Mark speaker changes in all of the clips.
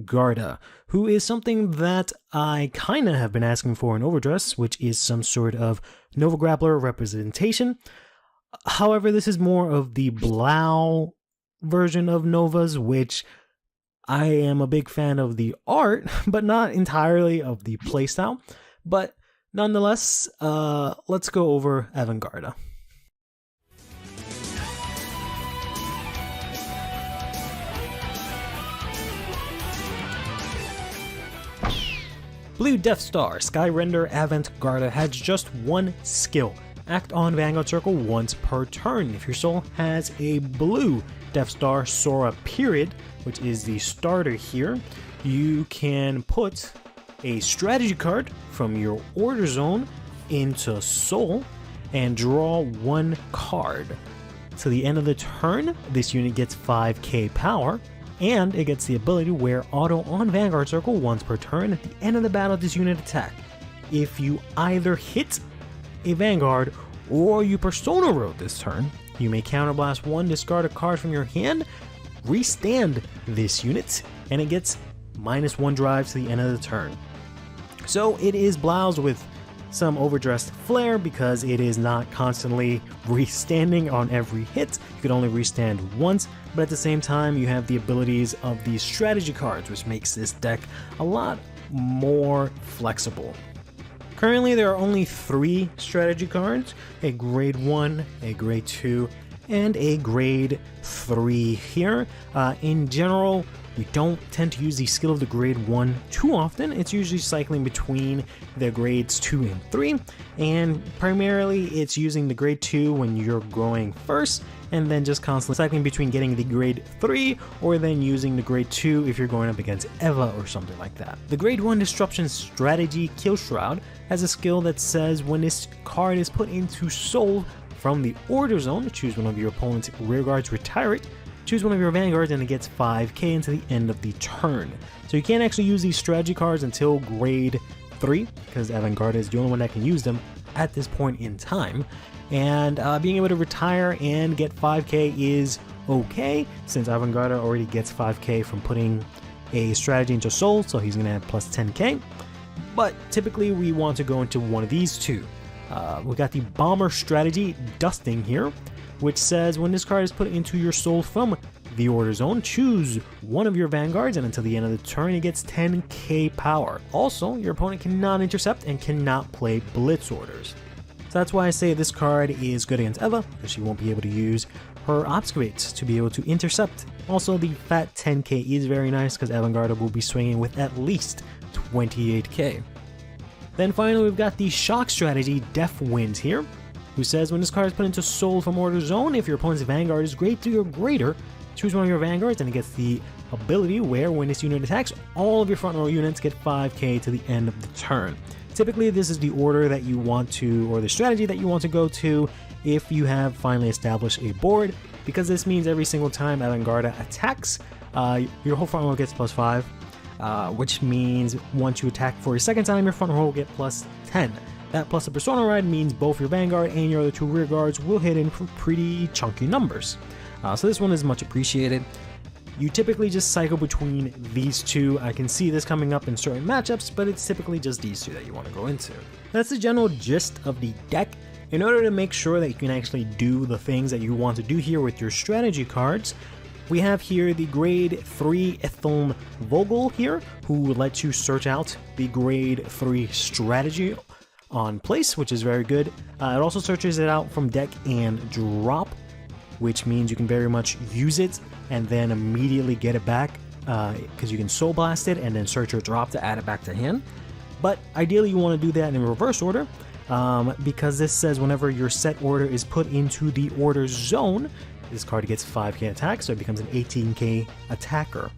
Speaker 1: Garda, who is something that I kinda have been asking for in Overdress, which is some sort of Nova Grappler representation. However, this is more of the Blau version of Novas, which I am a big fan of the art, but not entirely of the playstyle. But nonetheless, let's go over Vanguarda. Blue Death Star Skyrender Vanguarda has just one skill. Act on Vanguard Circle once per turn. If your soul has a blue Death Star Sora period, which is the starter here, you can put a strategy card from your order zone into soul and draw one card. To the end of the turn, this unit gets 5k power, and it gets the ability to wear auto on Vanguard Circle once per turn. At the end of the battle, this unit attack. If you either hit a Vanguard or you Persona Road this turn, you may counterblast one, discard a card from your hand, restand this unit, and it gets -1 drive to the end of the turn. So it is bloused with some overdressed flair because it is not constantly restanding on every hit. You can only restand once, but at the same time you have the abilities of these strategy cards, which makes this deck a lot more flexible. Currently there are only 3 strategy cards, a grade 1, a grade 2, and a grade 3 here. In general, we don't tend to use the skill of the grade 1 too often. It's usually cycling between the grades 2 and 3, and primarily it's using the grade 2 when you're going first, and then just constantly cycling between getting the grade 3 or then using the grade 2 if you're going up against Eva or something like that. The grade 1 Disruption Strategy Kill Shroud has a skill that says when this card is put into soul from the order zone, choose one of your opponent's rearguards, retire it, choose one of your vanguards, and it gets 5k into the end of the turn. So you can't actually use these strategy cards until grade 3, because Vanguard is the only one that can use them at this point in time. And being able to retire and get 5k is okay, since Vanguard already gets 5k from putting a strategy into soul, so he's going to have plus 10k. But typically we want to go into one of these two. We got the Bomber Strategy Dusting here, which says when this card is put into your soul from the order zone, choose one of your vanguards, and until the end of the turn it gets 10k power. Also, your opponent cannot intercept and cannot play blitz orders. So that's why I say this card is good against Eva, because she won't be able to use her Obscurates to be able to intercept. Also, the fat 10k is very nice because Vanguard will be swinging with at least 28k. Then finally we've got the Shock Strategy Deaf Wind here, who says when this card is put into soul from order zone, if your opponent's Vanguard is grade 3 or greater, choose one of your Vanguards, and it gets the ability where when this unit attacks, all of your front row units get 5k to the end of the turn. Typically this is the order that you want to, or the strategy that you want to go to if you have finally established a board, because this means every single time Vanguarda attacks, your whole front row gets plus 5, which means once you attack for a second time, your front row will get plus 10. That plus a Persona Ride means both your Vanguard and your other 2 rear guards will hit in for pretty chunky numbers. So this one is much appreciated. You typically just cycle between these 2. I can see this coming up in certain matchups, but it's typically just these 2 that you want to go into. That's the general gist of the deck. In order to make sure that you can actually do the things that you want to do here with your strategy cards, we have here the grade 3 Ethylne Vogel here, who lets you search out the grade 3 strategy on place, which is very good. It also searches it out from deck and drop, which means you can very much use it and then immediately get it back, because you can Soul Blast it and then search or drop to add it back to hand. But ideally you want to do that in reverse order, because this says whenever your set order is put into the order zone, this card gets 5k attack, so it becomes an 18k attacker.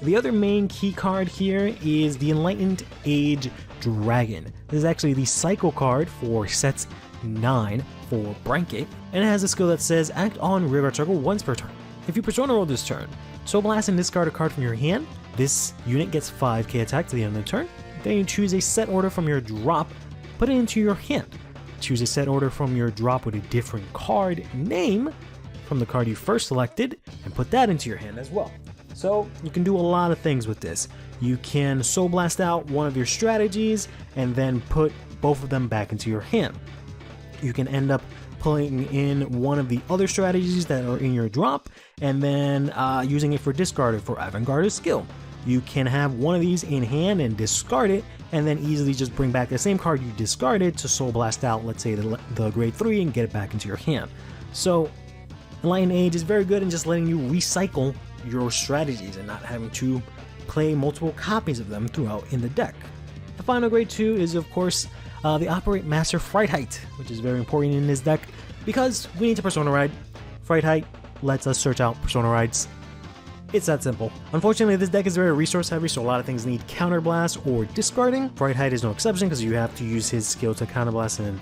Speaker 1: The other main key card here is the Enlightened Age Dragon. This is actually the cycle card for sets 9 for Brankate, and it has a skill that says act on rearguard circle once per turn. If you Persona Roll this turn, Soul Blast and discard a card from your hand, this unit gets 5k attack to the end of the turn. Then you choose a set order from your drop, put it into your hand. Choose a set order from your drop with a different card name from the card you first selected, and put that into your hand as well. So you can do a lot of things with this. You can Soul Blast out one of your strategies and then put both of them back into your hand. You can end up pulling in one of the other strategies that are in your drop and then using it for discard for Avant-Garde's skill. You can have one of these in hand and discard it, and then easily just bring back the same card you discarded to Soul Blast out, let's say the grade 3, and get it back into your hand. So Enlightened Age is very good in just letting you recycle your strategies and not having to play multiple copies of them throughout in the deck. The final grade 2 is of course the Operate Master Frightheart, which is very important in this deck because we need to Persona Ride. Frightheart lets us search out Persona Rides. It's that simple. Unfortunately, this deck is very resource heavy, so a lot of things need Counterblast or discarding. Frightheart is no exception because you have to use his skill to Counterblast and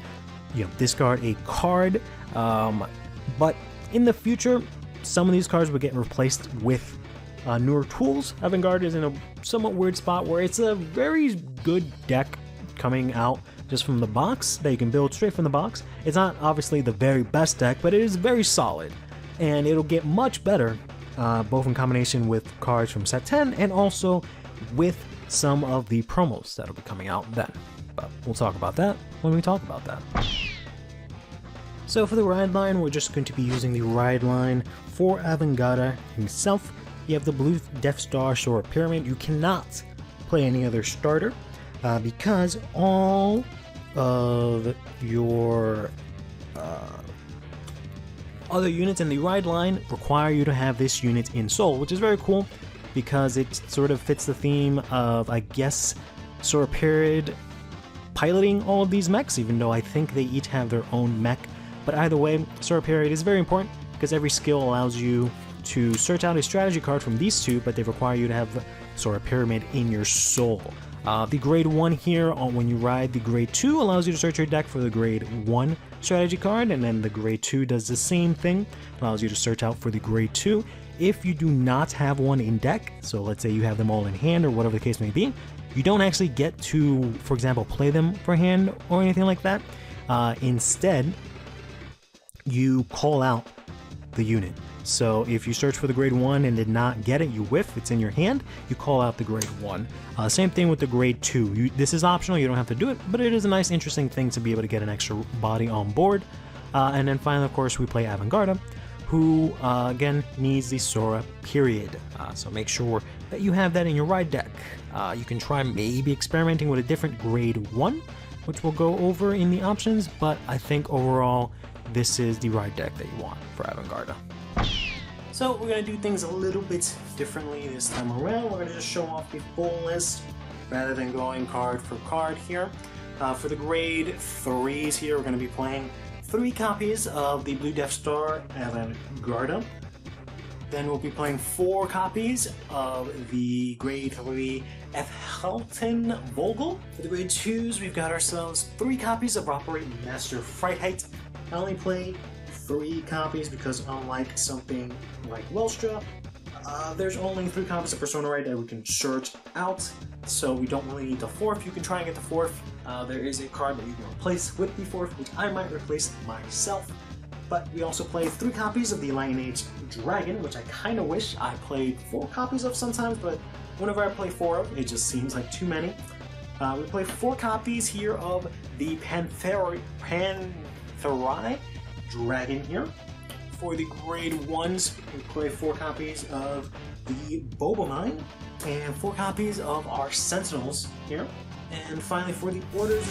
Speaker 1: discard a card. But in the future, some of these cards will get replaced with newer tools. Avant-Garde is in a somewhat weird spot where it's a very good deck coming out just from the box that you can build straight from the box. It's not obviously the very best deck, but it is very solid, and it'll get much better both in combination with cards from set 10 and also with some of the promos that'll be coming out then. But we'll talk about that when we talk about that. So for the ride line, we're just going to be using the ride line for Avant-Garde himself. You have the blue Death Star Sora Pyramid. You cannot play any other starter because all of your other units in the ride line require you to have this unit in Soul, which is very cool because it sort of fits the theme of, I guess, Sora Period piloting all of these mechs, even though I think they each have their own mech. But either way, Sora Period is very important because every skill allows you to search out a strategy card from these two, but they require you to have Sora Pyramid in your Soul. The grade 1 here, when you ride the grade 2, allows you to search your deck for the grade 1 strategy card, and then the grade 2 does the same thing, allows you to search out for the grade 2. If you do not have one in deck, so let's say you have them all in hand or whatever the case may be, you don't actually get to, for example, play them for hand or anything like that. Instead, you call out the unit. So if you search for the grade 1 and did not get it, you whiff, it's in your hand, you call out the grade 1. Same thing with the grade 2. This is optional, you don't have to do it, but it is a nice interesting thing to be able to get an extra body on board. And then finally, of course, we play Avant-Garde, who again needs the Sora Period. So make sure that you have that in your ride deck. You can try maybe experimenting with a different grade 1, which we'll go over in the options, but I think overall this is the ride deck that you want for Avant-Garde. So we're going to do things a little bit differently this time around. We're going to just show off the full list rather than going card for card here. For the grade 3s here, we're going to be playing 3 copies of the Blue Death Star Avant-Garde. Then we'll be playing 4 copies of the grade 3 Elton Vogel. For the grade 2s, we've got ourselves 3 copies of Operate Master Frightheart. I only play 3 copies because unlike something like Welstra, there's only 3 copies of Persona Ride that we can search out, so we don't really need the 4th. You can try and get the 4th. There is a card that you can replace with the 4th, which I might replace myself. But we also play 3 copies of the Enlightened Age Dragon, which I kind of wish I played 4 copies of sometimes, but whenever I play 4 of, it just seems like too many. We play 4 copies here of the Pantherai Dragon here. For the grade 1s, we play 4 copies of the Bobomine and 4 copies of our Sentinels here. And finally, for the orders,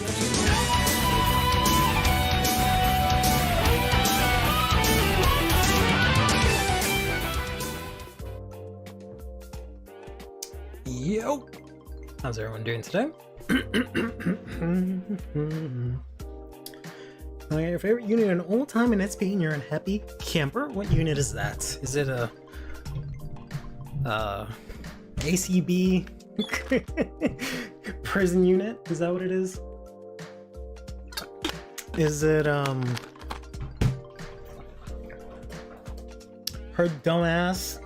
Speaker 1: we Yo! How's everyone doing today? Your favorite unit in all time in SP and you're a happy camper? What unit is that? Is it a ACB prison unit? Is that what it is? Is it her dumbass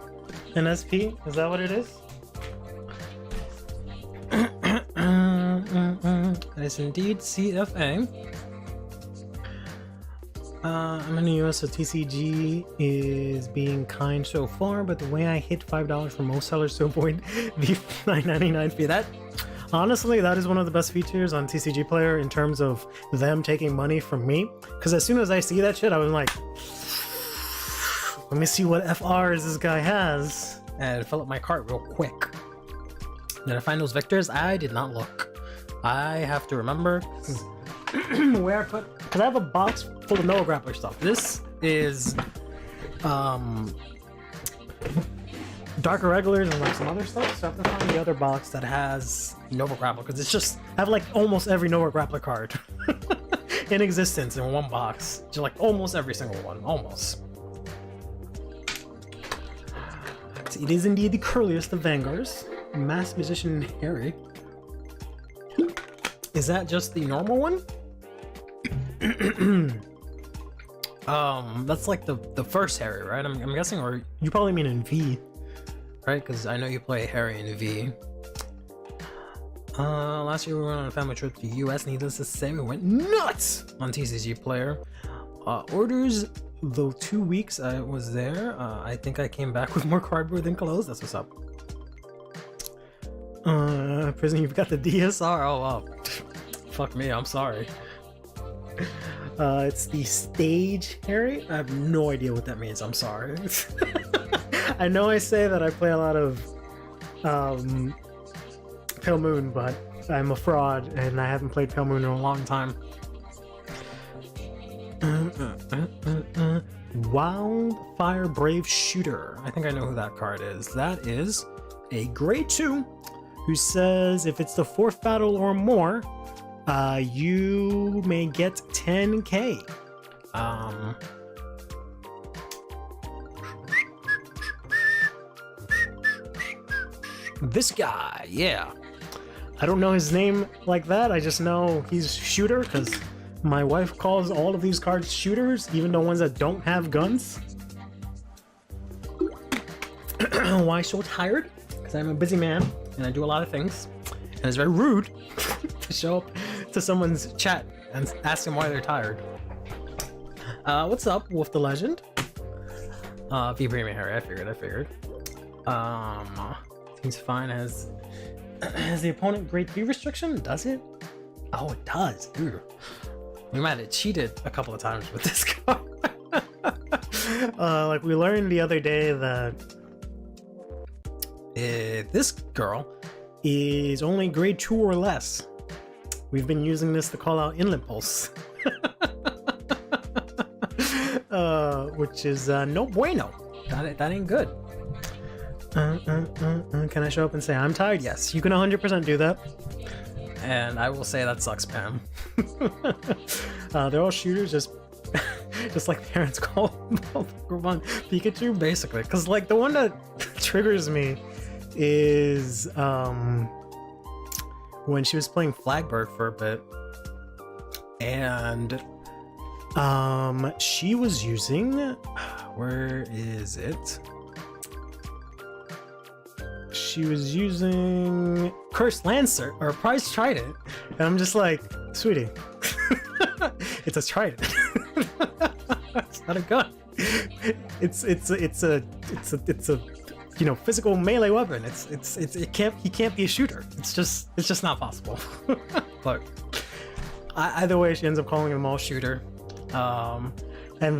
Speaker 1: in SP? Is that what it is? That is indeed CFA. I'm in the US, so TCG is being kind so far, but the way I hit $5 for most sellers to avoid the $9.99 fee, that honestly, that is one of the best features on TCG Player in terms of them taking money from me. Because as soon as I see that shit, I was like, let me see what FRs this guy has, and fill up my cart real quick. Did I find those victors? I did not look. I have to remember where I put, because I have a box full of Nova Grappler stuff. This is Dark Irregulars and like some other stuff, so I have to find the other box that has Nova Grappler, because it's just, I have like almost every Nova Grappler card in existence in one box. Just like almost every single one, almost. So it is indeed the curliest of Vanguards. Mass Musician Harry. Is that just the normal one? That's like the first Harry, right? I'm guessing, or you probably mean in V, right? Because I know you play Harry in V. Last year we went on a family trip to the US. Needless to say, we went nuts on TCG Player. Orders, though 2 weeks I was there. I think I came back with more cardboard than clothes. That's what's up. Prison, you've got the DSR. Oh wow. Fuck me, I'm sorry. It's the stage Harry. I have no idea what that means. I'm sorry. I know I say that I play a lot of Pale Moon, but I'm a fraud and I haven't played Pale Moon in a long time. Wildfire Brave Shooter. I think I know who that card is. That is a grade 2 who says if it's the 4th battle or more, you may get 10k. This guy, yeah. I don't know his name like that. I just know he's Shooter because my wife calls all of these cards shooters, even the ones that don't have guns. Why so tired? Because I'm a busy man and I do a lot of things. And it's very rude to show up to someone's chat and ask them why they're tired. What's up, Wolf the Legend? V Premium Harry, I figured. Seems fine. Has the opponent grade 3 restriction? Does it? Oh, it does. Ooh. We might have cheated a couple of times with this card. Like we learned the other day that this girl is only grade 2 or less. We've been using this to call out Inlet Pulse. Which is no bueno. That ain't good. Can I show up and say I'm tired? Yes, you can 100% do that. And I will say that sucks, Pam. They're all shooters, just like parents call Pokemon Pikachu, basically. Because like the one that triggers me is when she was playing Flagbird for a bit, and she was using, where is it? She was using Cursed Lancer or Prize Trident, and I'm just like, sweetie, it's a trident. It's not a gun. It's a you know, physical melee weapon. He can't be a shooter. It's just not possible. But either way, she ends up calling them all shooter. And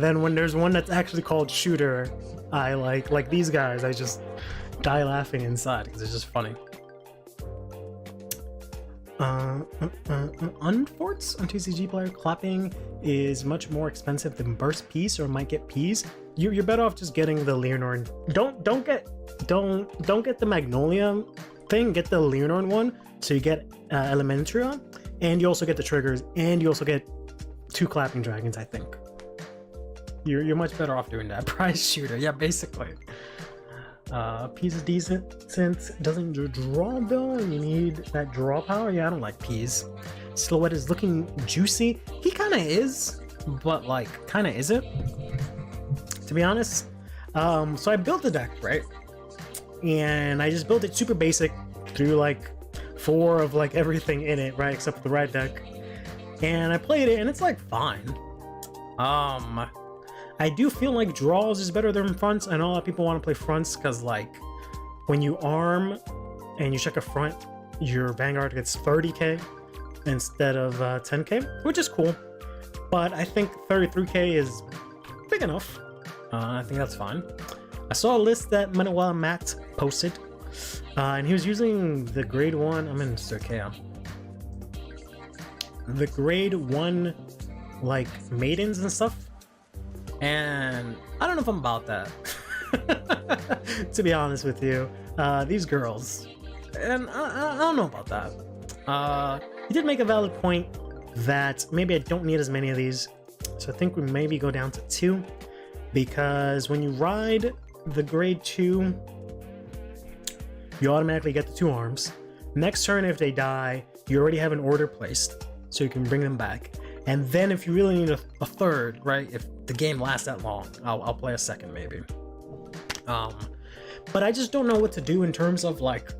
Speaker 1: then when there's one that's actually called shooter, I like these guys, I just die laughing inside because it's just funny. Unforts on TCG Player, clapping is much more expensive than burst piece or might get peas. You're better off just getting the Leonore. Don't get the Magnolia thing. Get the Leonore one, so you get Elementria, and you also get the triggers, and you also get 2 clapping dragons. I think you're much better off doing that. Prize shooter, yeah, basically. Peas is decent since it doesn't draw though, and you need that draw power. Yeah, I don't like Peas. Silhouette is looking juicy. He kind of is, but like kind of isn't, to be honest. So I built the deck, right? And I just built it super basic, threw like 4 of like everything in it, right, except for the red deck. And I played it, and it's like fine. I do feel like draws is better than fronts. I know a lot of people want to play fronts because, like, when you arm and you check a front, your Vanguard gets 30k instead of 10k, which is cool. But I think 33k is big enough. I think that's fine. I saw a list that Matt posted, and he was using the grade 1. I'm in Circea. The grade 1, like, maidens and stuff. And I don't know if I'm about that. To be honest with you, these girls, and I don't know about that. He did make a valid point that maybe I don't need as many of these, so I think we maybe go down to 2, because when you ride the grade 2, you automatically get the 2 arms. Next turn, if they die, you already have an order placed, so you can bring them back. And then if you really need a third, right, if the game lasts that long, I'll play a second maybe. But I just don't know what to do in terms of, like,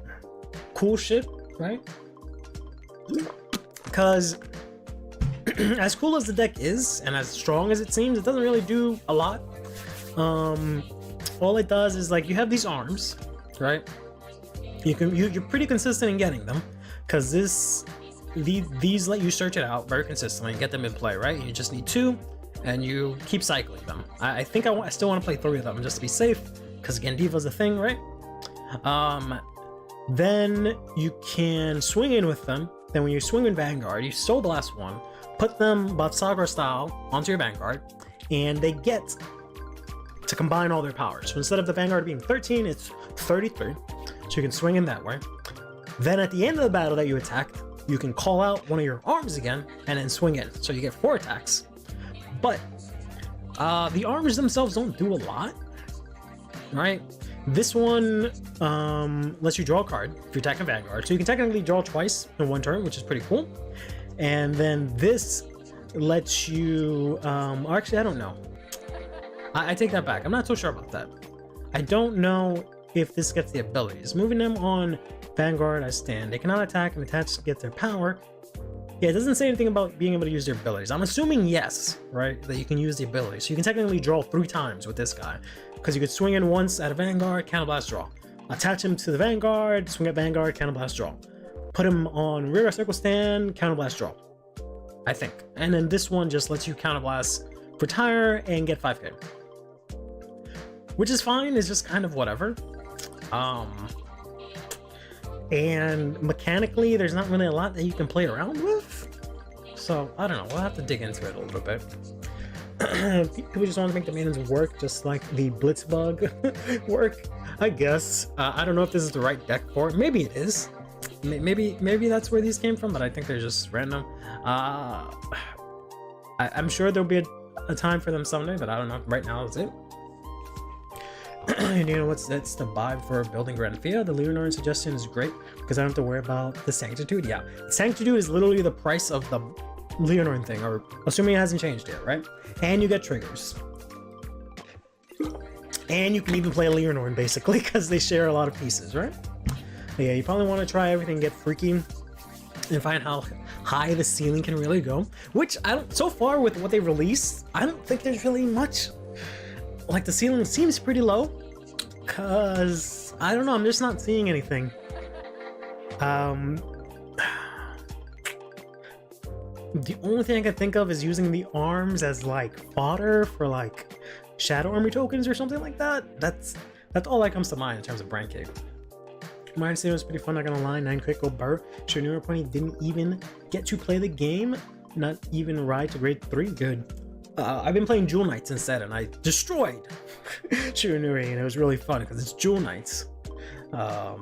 Speaker 1: cool shit, right? Because as cool as the deck is and as strong as it seems, it doesn't really do a lot. All it does is, like, you have these arms, right? You're pretty consistent in getting them, because these let you search it out very consistently and get them in play, right? You just need 2, and you keep cycling them. I think I still want to play 3 of them just to be safe, because again, Diva's a thing, right? Then you can swing in with them. Then when you swing in Vanguard, you Soul Blast 1, put them Saga style onto your Vanguard, and they get to combine all their powers. So instead of the Vanguard being 13, it's 33. So you can swing in that way. Then at the end of the battle that you attacked, you can call out one of your arms again and then swing in. So you get 4 attacks. But the arms themselves don't do a lot, right? This one lets you draw a card if you're attacking Vanguard. So you can technically draw twice in 1 turn, which is pretty cool. And then this lets you... actually, I don't know. I take that back. I'm not so sure about that. I don't know if this gets the abilities. Moving them on Vanguard as stand. They cannot attack and attach to get their power. Yeah, it doesn't say anything about being able to use their abilities. I'm assuming yes, right? That you can use the abilities. So you can technically draw 3 times with this guy. Because you could swing in once at a Vanguard, Counterblast, draw. Attach him to the Vanguard, swing at Vanguard, Counterblast, draw. Put him on rear circle stand, Counterblast, draw. I think. And then this one just lets you Counterblast, retire, and get 5k. Which is fine, it's just kind of whatever. And mechanically, there's not really a lot that you can play around with. So, I don't know, we'll have to dig into it a little bit. People just want to make the maidens work, just like the Blitzbug work, I guess. I don't know if this is the right deck for it. Maybe it is. Maybe that's where these came from, but I think they're just random. I'm sure there'll be a time for them someday, but I don't know. Right now, that's it. And you know what's that's the vibe for building Grand Thea? The Leonardo suggestion is great because I don't have to worry about the Sanctitude. Yeah, Sanctitude is literally the price of the Leonardo thing, or assuming it hasn't changed yet, right? And you get triggers. And you can even play a Leonardo basically because they share a lot of pieces, right? But yeah, you probably want to try everything, get freaky, and find how high the ceiling can really go. Which I don't. So far with what they released, I don't think there's really much. Like, the ceiling seems pretty low, cause I don't know, I'm just not seeing anything. The only thing I can think of is using the arms as like fodder for like Shadow Army tokens or something like that. That's all that comes to mind in terms of Brand Cave. Mine was pretty fun, not gonna lie. 9 critical burr. Sure, Newer Pony didn't even get to play the game, not even ride to grade 3. Good. I've been playing Jewel Knights instead, and I destroyed Shiranui, and it was really fun because it's Jewel Knights.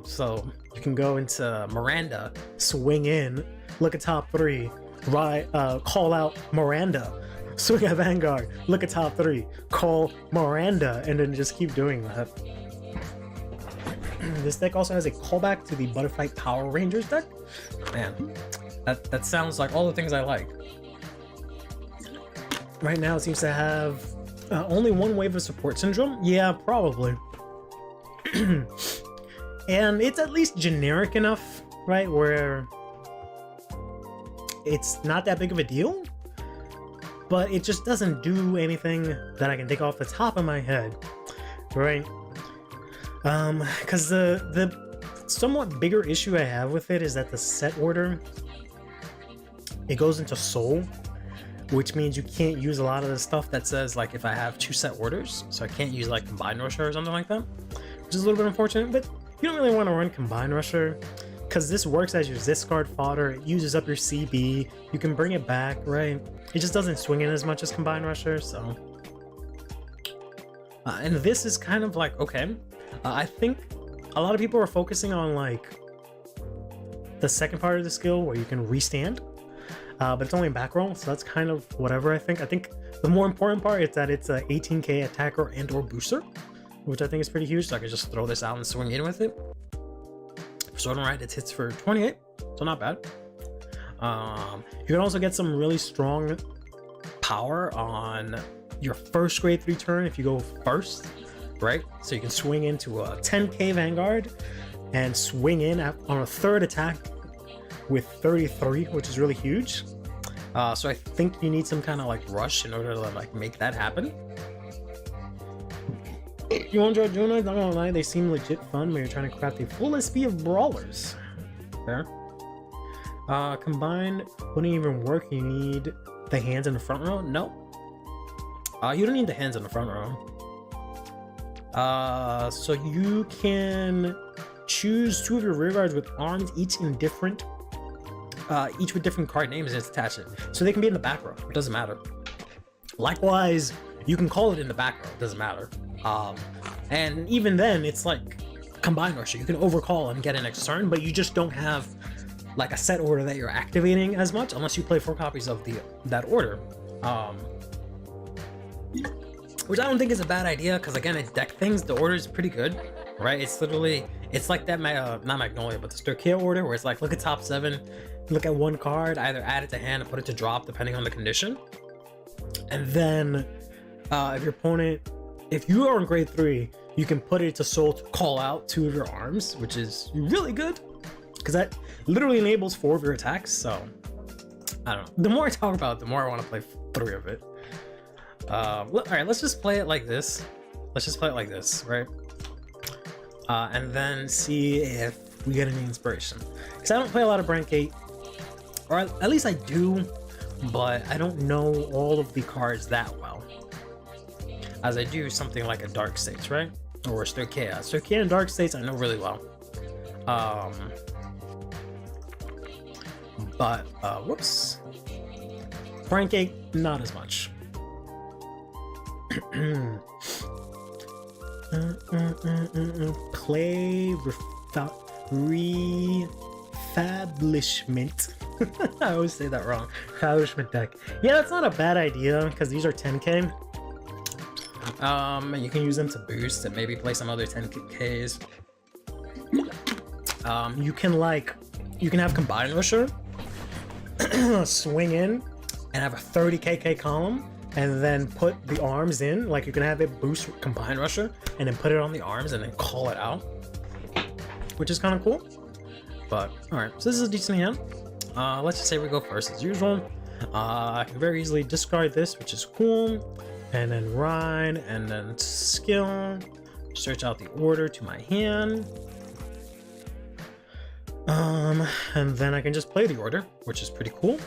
Speaker 1: So you can go into Miranda, swing in, look at top 3, call out Miranda, swing at Vanguard, look at top 3, call Miranda, and then just keep doing that. This deck also has a callback to the Butterfly Power Rangers deck. Man, that sounds like all the things I like. Right now, it seems to have only 1 wave of support syndrome. Yeah, probably. And it's at least generic enough, right, where it's not that big of a deal. but it just doesn't do anything that I can think off the top of my head, right? Because the somewhat bigger issue I have with it is that the set order, it goes into Soul, which means you can't use a lot of the stuff that says like if I have 2 set orders, so I can't use like Combine Rusher or something like that, which is a little bit unfortunate. But you don't really want to run Combine Rusher because this works as your discard fodder. It uses up your CB. You can bring it back, right? It just doesn't swing in as much as Combine Rusher, so. And this is kind of like, okay, I think a lot of people are focusing on like the second part of the skill where you can restand, but it's only back roll, so that's kind of whatever. I think the more important part is that it's a 18k attacker and or booster, which I think is pretty huge, so I can just throw this out and swing in with it. For Sword and Right, it hits for 28, so not bad. You can also get some really strong power on your first grade 3 turn if you go first, right? So you can swing into a 10k Vanguard and swing in on a third attack with 33, which is really huge. So I think you need some kind of like rush in order to like make that happen. You enjoy doing it? Not gonna lie, they seem legit fun when you're trying to craft a full SP of brawlers. Fair. Combine wouldn't even work. You need the hands in the front row? No. You don't need the hands in the front row. So you can choose 2 of your rear guards with arms, each in different, each with different card names, and attach it. So they can be in the back row. It doesn't matter. Likewise, you can call it in the back row. It doesn't matter. And even then, it's like Combine Rusher. You can overcall and get an next turn, but you just don't have like a set order that you're activating as much unless you play 4 copies of that order. Which I don't think is a bad idea, because again, it deck things. The order is pretty good, right? It's literally, it's like that, not Magnolia, but the Sturkia order, where it's like, look at top 7, look at 1 card, either add it to hand or put it to drop, depending on the condition. And then, if your opponent, if you are in grade 3, you can put it to soul to call out 2 of your arms, which is really good, because that literally enables 4 of your attacks. So, I don't know. The more I talk about it, the more I want to play 3 of it. All right, let's just play it like this. Let's just play it like this, right? And then see if we get any inspiration. Because I don't play a lot of Brand Gate, or at least I do, but I don't know all of the cards that well, as I do something like a Dark States, right? Or a Sturkia. Sturkia and Dark States I know really well. Whoops. Brand Gate, not as much. Play refablishment. I always say that wrong. Refablishment deck. Yeah, that's not a bad idea, because these are 10k. You can use them to boost and maybe play some other 10ks. You can have Combine Rusher swing in and have a 30k column, and then put the arms in. Like, you can have it boost Combine Rusher and then put it on the arms and then call it out, which is kind of cool. But all right, so this is a decent hand. Let's just say we go first as usual. I can very easily discard this, which is cool, and then ride, and then skill, search out the order to my hand, and then I can just play the order, which is pretty cool.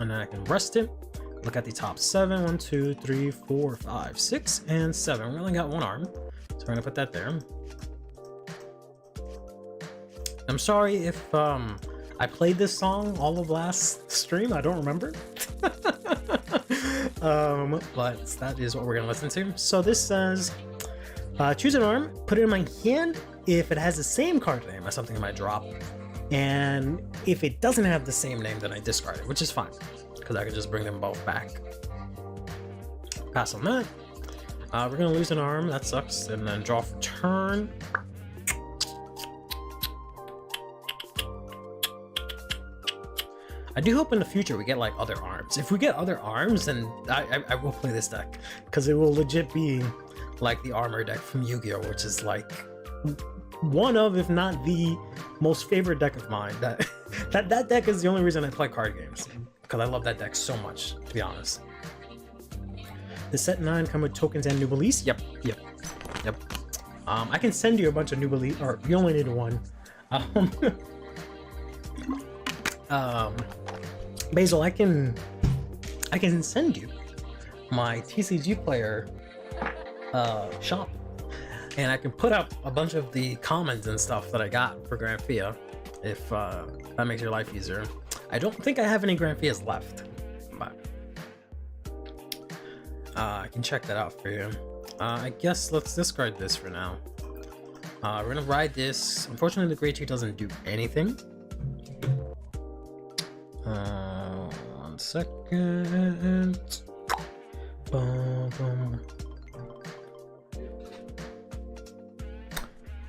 Speaker 1: And then I can rest it. Look at the top 7. 1, 2, 3, 4, 5, 6, and 7. We only got 1 arm, so we're gonna put that there. I'm sorry if I played this song all of last stream. I don't remember. But that is what we're gonna listen to. So this says, choose an arm, put it in my hand if it has the same card name as something in my drop, and if it doesn't have the same name, then I discard it, which is fine, because I can just bring them both back. Pass on that. We're gonna lose an arm, that sucks, and then draw for turn. I do hope in the future we get like other arms. If we get other arms, then I will play this deck, because it will legit be like the armor deck from Yu-Gi-Oh, which is like one of, if not the most favorite deck of mine. That deck is the only reason I play card games, because I love that deck so much, to be honest. The set 9 come with tokens and new beliefs. Yep. I can send you a bunch of new beliefs, or you only need one. Basil, I can send you my TCG player shop, and I can put up a bunch of the commons and stuff that I got for Grand Fia, if that makes your life easier. I don't think I have any Grand Fias left, but I can check that out for you. I guess let's discard this for now. We're gonna ride this. Unfortunately, the grade 2 doesn't do anything. 1 second. Boom, boom.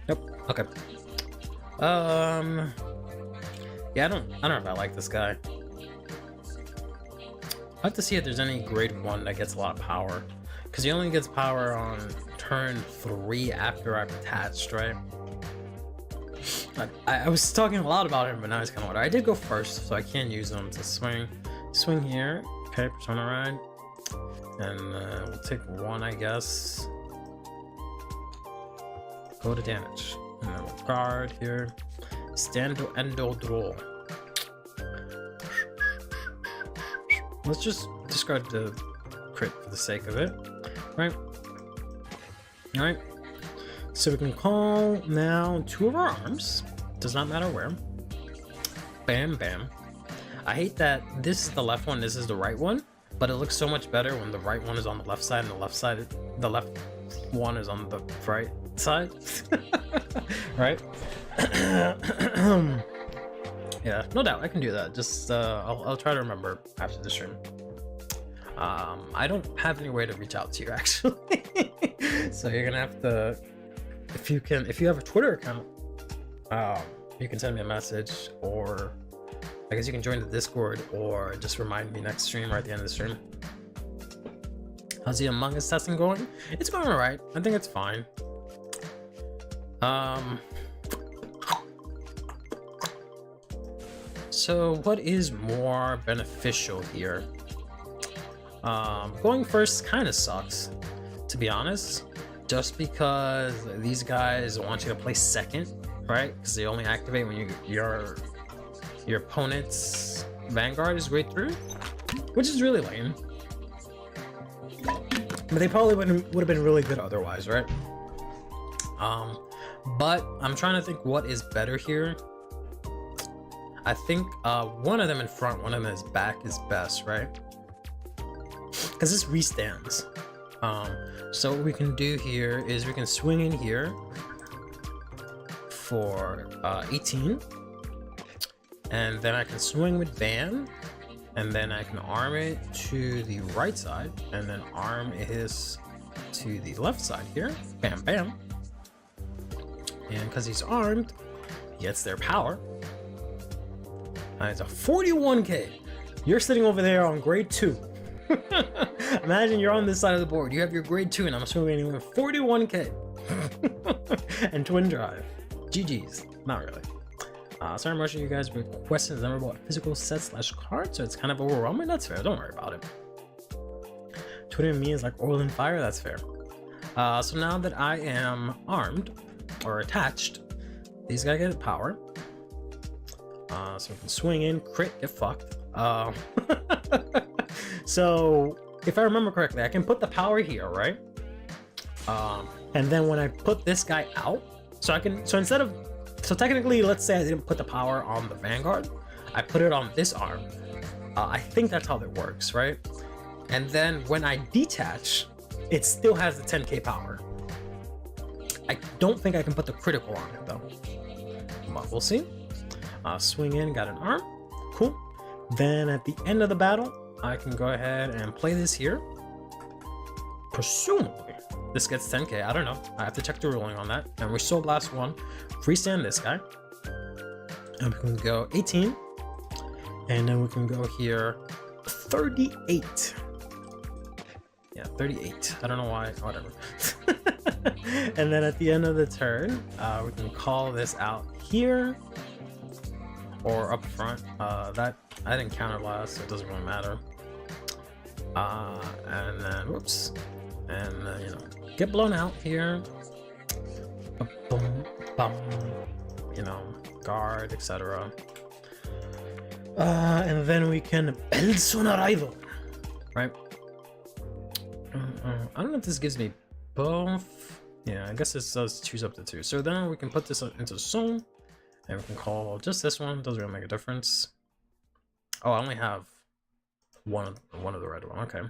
Speaker 1: Nope. Okay. Yeah, I don't know if I like this guy. I have to see if there's any grade 1 that gets a lot of power, because he only gets power on turn 3 after I've attached, right? I was talking a lot about him, but now he's kind of water. I did go first, so I can use him to swing here. Okay, Persona Ride, and we'll take 1, I guess. Go to damage, and then we'll guard here. Stando Endo Draw. Let's just discard the crit for the sake of it, right? All right. So we can call now 2 of our arms. Does not matter where. Bam, bam. I hate that this is the left one, this is the right one, but it looks so much better when the right one is on the left side and the left one is on the right side. Right? Yeah, no doubt, I can do that. Just I'll try to remember after the stream. I don't have any way to reach out to you actually. So you're gonna have to, if you have a Twitter account, you can send me a message, or I guess you can join the Discord, or just remind me next stream or at the end of the stream. How's the Among Us testing going? It's going alright. I think it's fine. So what is more beneficial here? Going first kind of sucks, to be honest, just because these guys want you to play second, right? Because they only activate when your opponent's Vanguard is grade 3, which is really lame. But they probably would have been really good otherwise, right? But I'm trying to think what is better here. I think one of them in front, one of them is back is best, right? Because this restands. So what we can do here is we can swing in here for 18, and then I can swing with Van, and then I can arm it to the right side, and then arm his to the left side here. Bam, bam. And because he's armed, he gets their power. It's a 41k. You're sitting over there on grade 2. Imagine you're on this side of the board. You have your grade 2, and I'm swinging with 41k. And twin drive. GG's. Not really. Sorry, I'm rushing you guys with questions. Never bought physical sets / cards, so it's kind of overwhelming. That's fair. Don't worry about it. Twitter and me is like oil and fire. That's fair. So now that I am armed or attached, these guys get power. So we can swing in, crit, get fucked. So if I remember correctly, I can put the power here, right? And then when I put this guy out, so technically, let's say I didn't put the power on the Vanguard, I put it on this arm. I think that's how that works, right? And then when I detach, it still has the 10k power. I don't think I can put the critical on it though, but we'll see. Swing in, got an arm, cool. Then at the end of the battle, I can go ahead and play this here. Presumably, this gets 10k, I don't know. I have to check the ruling on that. And we Soul Blast 1, freestand this guy. And we can go 18. And then we can go here 38. Yeah, 38. I don't know why, whatever. And then at the end of the turn, we can call this out here. Or up front. That I didn't counter last, so it doesn't really matter. And then, whoops, and you know, get blown out here. Boom, bum, you know, guard, etc. And then we can build on arrival, right? I don't know if this gives me both. Yeah, I guess this does choose up to 2. So then we can put this into zone, and we can call just this one. Doesn't really make a difference. Oh, I only have one of the red one. Okay,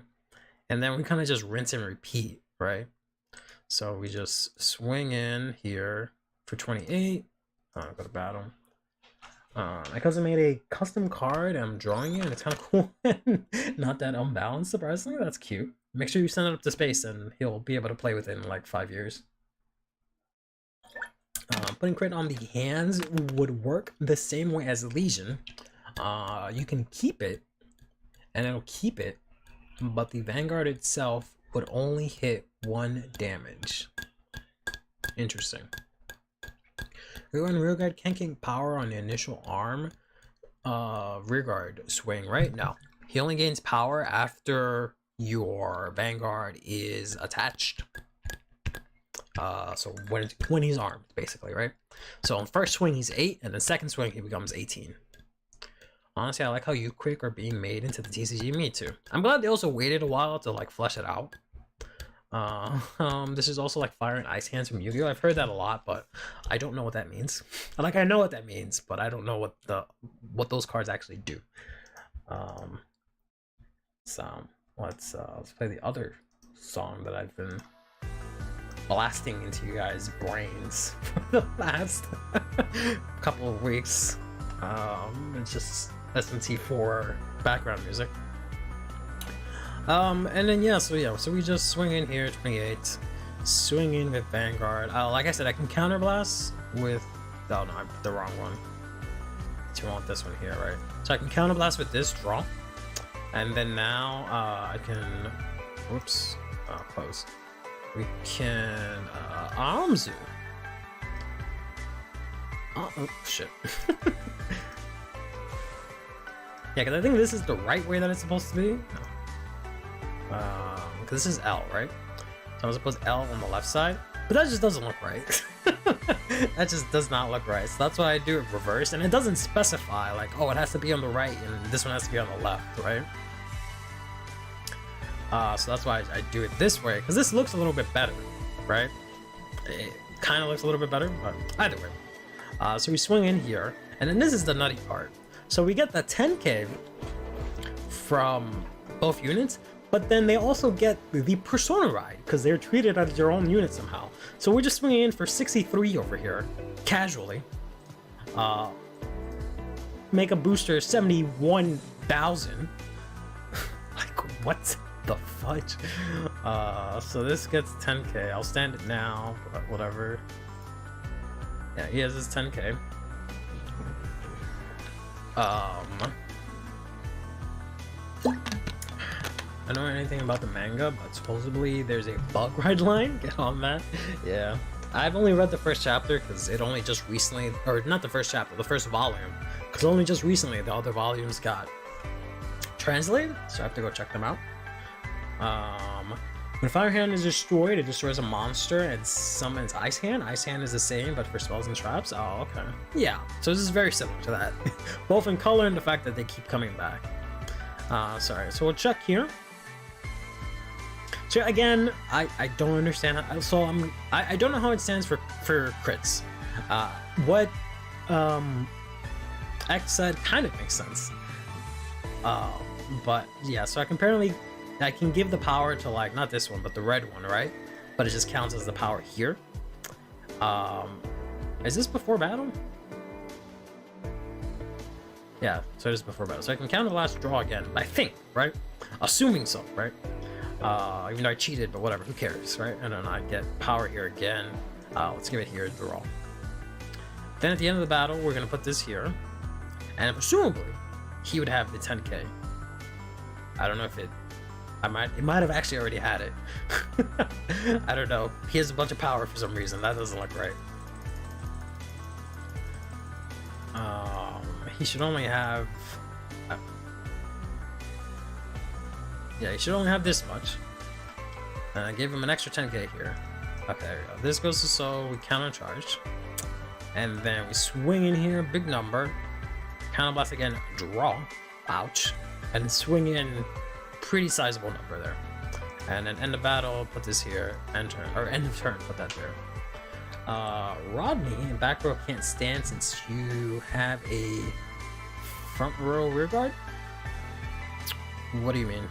Speaker 1: and then we kind of just rinse and repeat, right? So we just swing in here for 28. Go to battle. Because I made a custom card, I'm drawing it, and it's kind of cool. Not that unbalanced, surprisingly. That's cute. Make sure you send it up to space, and he'll be able to play with it in like 5 years. Putting crit on the hands would work the same way as Legion. You can keep it, and it'll keep it, but the Vanguard itself would only hit 1 damage. Interesting. Rearguard can't gain power on the initial arm rearguard swing, right? No. He only gains power after your Vanguard is attached. So when he's armed, basically, right? So on first swing he's 8, and then second swing he becomes 18. Honestly, I like how Quick are being made into the TCG. Me too. I'm glad they also waited a while to like flesh it out. This is also like Fire and Ice Hands from Yu-Gi-Oh! I've heard that a lot, but I don't know what that means. Like, I know what that means, but I don't know what those cards actually do. So let's play the other song that I've been blasting into you guys' brains for the last couple of weeks. It's just SMT4 background music. And then yeah, so we just swing in here, 28, swing in with Vanguard. Like I said, I can counterblast with, oh no, I put the wrong one. So you want this one here, right? So I can counterblast with this draw, and then now I can, whoops, close. We can Armzu. Oh shit. Yeah, because I think this is the right way that it's supposed to be. No. Because this is L, right? So I'm supposed to L on the left side, but that just doesn't look right. That just does not look right. So that's why I do it reversed, and it doesn't specify like, oh, it has to be on the right and this one has to be on the left, right? So that's why I do it this way, because this looks a little bit better, right? It kind of looks a little bit better, but either way. So we swing in here, and then this is the nutty part. So we get the 10k from both units, but then they also get the Persona Ride, because they're treated as their own unit somehow. So we're just swinging in for 63 over here, casually. Make a booster 71,000. Like, what the fudge? So this gets 10k. I'll stand it now, but whatever. Yeah, he has his 10k. I don't know anything about the manga, but supposedly there's a bug ride line. Get on that. Yeah. I've only read the first chapter because it only just recently, or not the first chapter, the first volume, because only just recently the other volumes got translated, so I have to go check them out. When Fire Hand is destroyed, it destroys a monster and summons Ice Hand. Ice Hand is the same, but for spells and traps. Oh, okay. Yeah, so this is very similar to that. Both in color and the fact that they keep coming back. Sorry, so we'll check here. So again, I don't understand how, so I don't know how it stands for crits. What X said kind of makes sense. But yeah, so I can give the power to, like, not this one, but the red one, right? But it just counts as the power here. Is this before battle? Yeah, so it is before battle. So I can counter the last draw again, I think, right? Assuming so, right? Even though I cheated, but whatever, who cares, right? And then I get power here again. Let's give it here, draw. Then at the end of the battle, we're gonna put this here. And presumably, he would have the 10k. I don't know if it might have actually already had it. I don't know. He has a bunch of power for some reason. That doesn't look right. He should only have...
Speaker 2: Yeah, you should only have this much. And I gave him an extra 10k here. Okay, there we go. This goes to so we countercharge. And then we swing in here, big number. Counterblast again, draw. Ouch. And swing in pretty sizable number there. And then end of battle, put this here. End turn, or end of turn, put that there. Rodney, back row can't stand since you have a front row rear guard? What do you mean?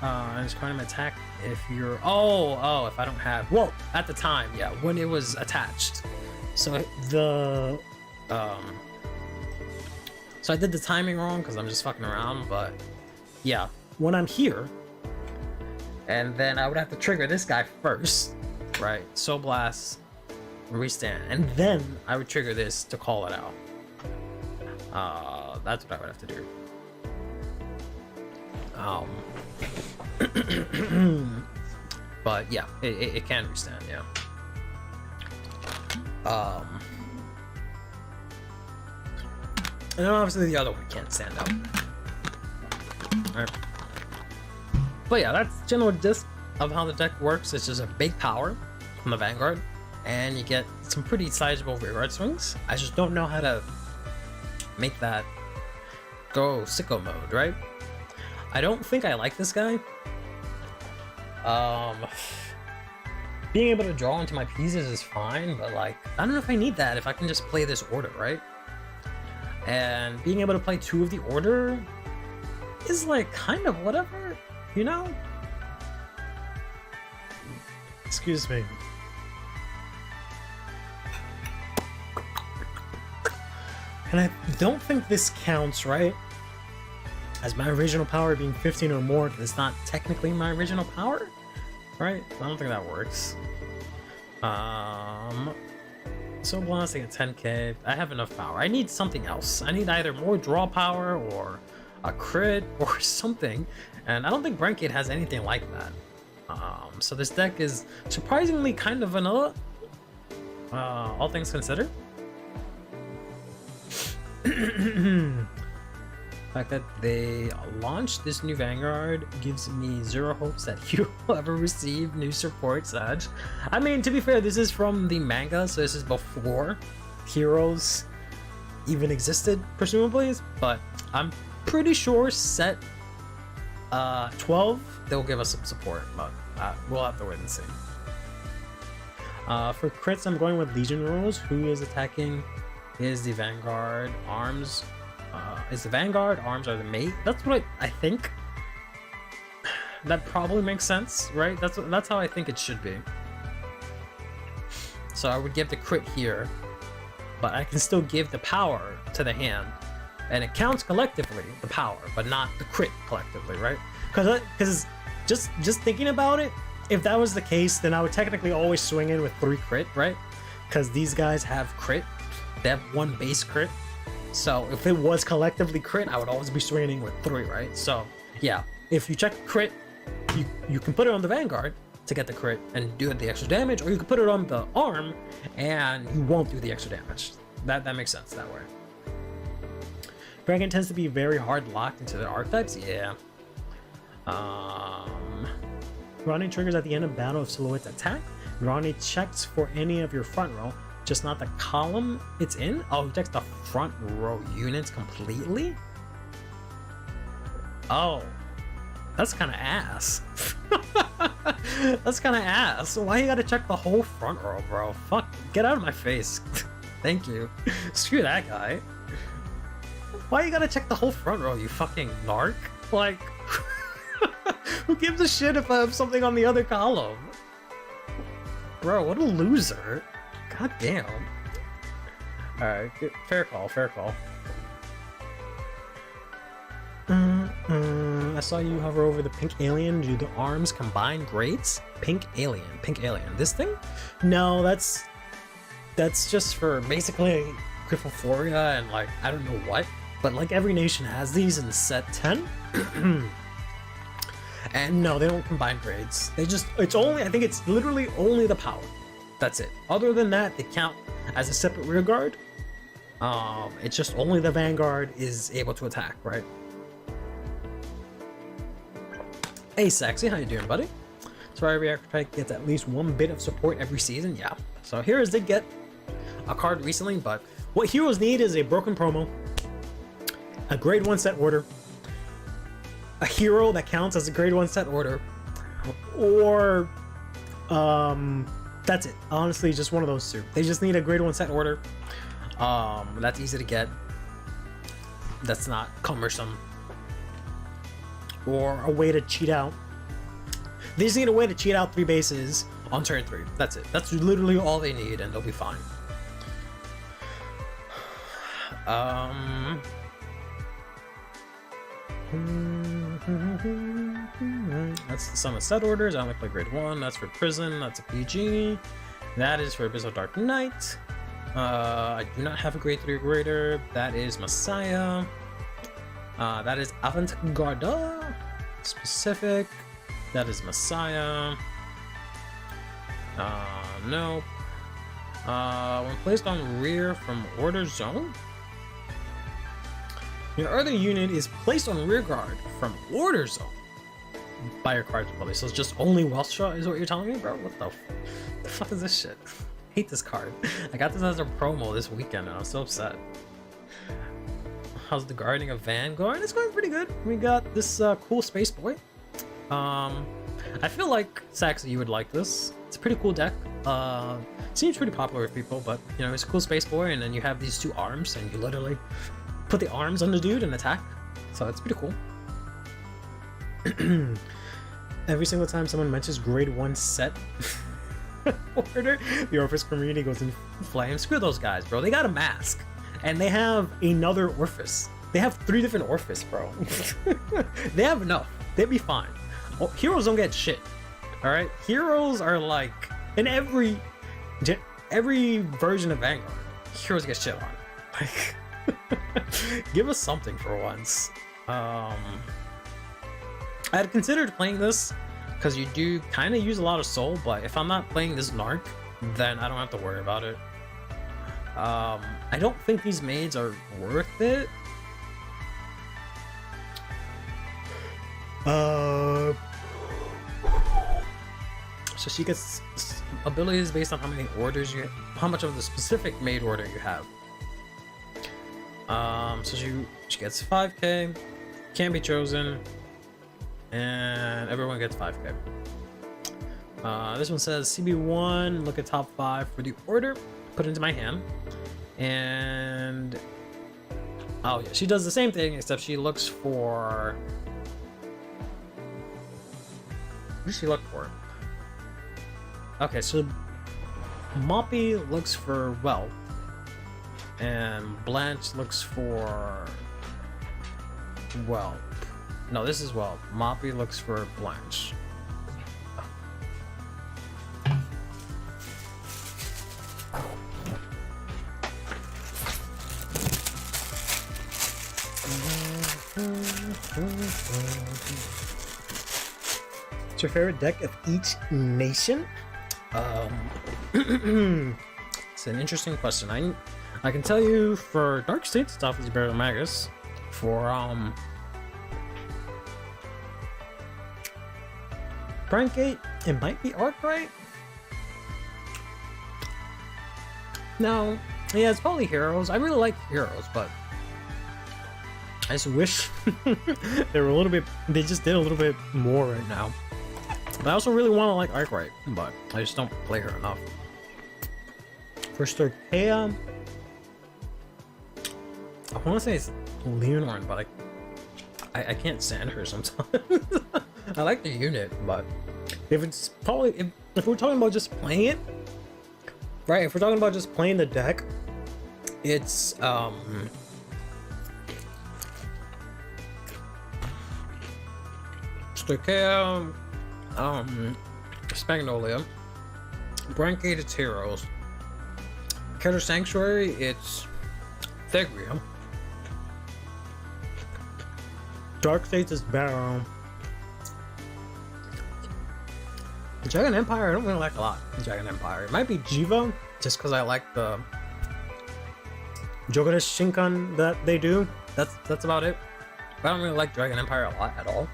Speaker 2: And it's kind of attack if you're if I don't have at the time, yeah, when it was attached. So the so I did the timing wrong because I'm just fucking around, but yeah, when I'm here and then I would have to trigger this guy first, right? Soul Blast, restand, and then I would trigger this to call it out. That's what I would have to do. But yeah, it can restand, yeah. And then obviously the other one can't stand out. Alright. But yeah, that's general gist of how the deck works. It's just a big power from the Vanguard, and you get some pretty sizable rearguard swings. I just don't know how to make that go sicko mode, right? I don't think I like this guy. Being able to draw into my pieces is fine, but like, I don't know if I need that if I can just play this order, right? And being able to play 2 of the order is like kind of whatever, you know?
Speaker 1: Excuse me. And I don't think this counts, right? As my original power being 15 or more, because it's not technically my original power, right? I don't think that works. So blasting at 10k, I have enough power. I need something else. I need either more draw power or a crit or something, and I don't think Brankade has anything like that. So this deck is surprisingly kind of vanilla, all things considered. The fact that they launched this new Vanguard gives me zero hopes that you will ever receive new support, Sag. I mean, to be fair, this is from the manga, so this is before Heroes even existed, presumably, but I'm pretty sure set 12, they'll give us some support, but we'll have to wait and see. For crits, I'm going with Legion rules. Who is attacking is the Vanguard. Arms is the Vanguard, arms are the mate. That's what I think. That probably makes sense, right? That's how I think it should be. So I would give the crit here, but I can still give the power to the hand, and it counts collectively, the power, but not the crit collectively, right? Because just thinking about it, if that was the case, then I would technically always swing in with 3 crit, right? Because these guys have crit. They have 1 base crit. So if it was collectively crit, I would always be swinging with 3, right? So yeah, if you check crit, you can put it on the Vanguard to get the crit and do the extra damage, or you can put it on the arm and you won't do the extra damage. That makes sense that way. Dragon tends to be very hard locked into the archetypes, yeah. Ronnie triggers at the end of battle if Silhouette's attack. Ronnie checks for any of your front row, just not the column it's in. Oh, he checks the front row units completely? Oh, that's kind of ass. That's kind of ass. Why you gotta check the whole front row, bro? Fuck, get out of my face. Thank you. Screw that guy. Why you gotta check the whole front row, you fucking narc? Like, who gives a shit if I have something on the other column? Bro, what a loser. God damn. Alright, fair call, fair call. I saw you hover over the pink alien. Do the arms combine grades? Pink alien. This thing? No, that's just for basically Griffophoria and like, I don't know what. But like every nation has these in set 10. And no, they don't combine grades. I think it's literally only the power. That's it. Other than that, they count as a separate rear guard. It's just only the Vanguard is able to attack, right?
Speaker 2: Hey Sexy, how you doing, buddy? So every archetype gets at least one bit of support every season, yeah. So Heroes did get a card recently, but what Heroes need is a broken promo, a grade 1 set order, a hero that counts as a grade 1 set order, or that's it. Honestly, just one of those two. They just need a grade 1 set order. That's easy to get. That's not cumbersome. Or a way to cheat out. They just need a way to cheat out 3 bases on turn 3. That's it. That's literally all they need, and they'll be fine. That's the summon set orders. I only play grade 1. That's for Prison. That's a PG. That is for Abyss of Dark Knight. I do not have a grade 3 or greater. That is Messiah. That is Avant-Garde. Specific. That is Messiah. Nope. When placed on rear from order zone, your other unit is placed on rear guard from order zone by your card's ability. So it's just only Welstra is what you're telling me, bro? What the fuck is this shit? I hate this card. I got this as a promo this weekend and I'm so upset. How's the guarding of Vanguard? It's going pretty good. We got this cool space boy. I feel like Saxy, you would like this. It's a pretty cool deck. Seems pretty popular with people, but you know, it's a cool space boy, and then you have these 2 arms, and you literally put the arms on the dude and attack. So it's pretty cool. Every single time someone mentions grade 1 set order, the Orphis community goes in flames. Screw those guys, bro. They got a mask, and they have another Orphis. They have 3 different Orphis, bro. They have enough. They'd be fine. Well, heroes don't get shit. All right, heroes are like in every version of Vanguard, heroes get shit on. Like, give us something for once. I had considered playing this because you do kind of use a lot of soul, but if I'm not playing this Narc, then I don't have to worry about it. I don't think these maids are worth it. So she gets abilities based on how many orders you, how much of the specific maid order you have. So she gets 5k, can be chosen, and everyone gets 5k. This one says CB1, look at top 5 for the order, put it into my hand, and oh yeah, she does the same thing except she looks for. What does she look for? Okay, so Moppy looks for wealth, and Blanche looks for wealth. No, this is wealth. Moppy looks for Blanche. What's your favorite deck of each nation? It's an interesting question. I can tell you for Dark States, it's obviously better than Magus. For Brandgate, it might be Arkwright. No, yeah, it's probably Heroes. I really like Heroes, but I just wish they were a little bit. They just did a little bit more right now. But I also really want to like Arkwright, but I just don't play her enough. For Sturkea, I want to say it's Leonor, but I can't stand her sometimes. I like the unit, but if it's probably if we're talking about just playing it, right? If we're talking about just playing the deck, it's Sturkea, Spagnolia, Brandgate, it's Heroes. Keter Sanctuary, it's Thegria. Dark States is Baron. The Dragon Empire, I don't really like a lot. The Dragon Empire. It might be Jiva, just because I like the Jogodesh Shinkan that they do. That's about it. But I don't really like Dragon Empire a lot at all.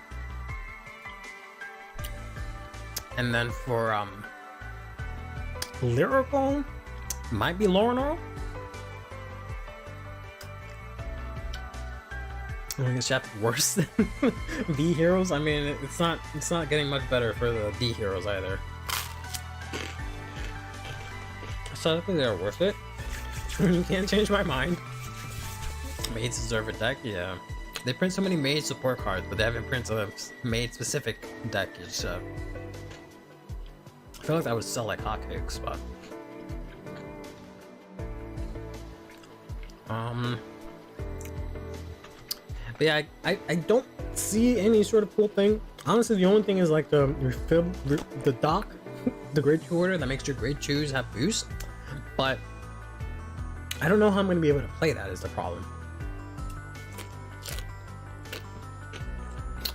Speaker 2: And then for lyrical, might be Lorno. I guess you have worse than D heroes. I mean, it's not getting much better for the D heroes either. So I think they're worth it. You can't change my mind. Maids deserve a deck, yeah. They print so many maid support cards, but they haven't printed a maid specific deck. So I feel like that would sell like hotcakes, but but yeah, I don't see any sort of cool thing. Honestly, the only thing is like the dock, the grade 2 order that makes your grade 2s have boost, but I don't know how I'm going to be able to play that is the problem.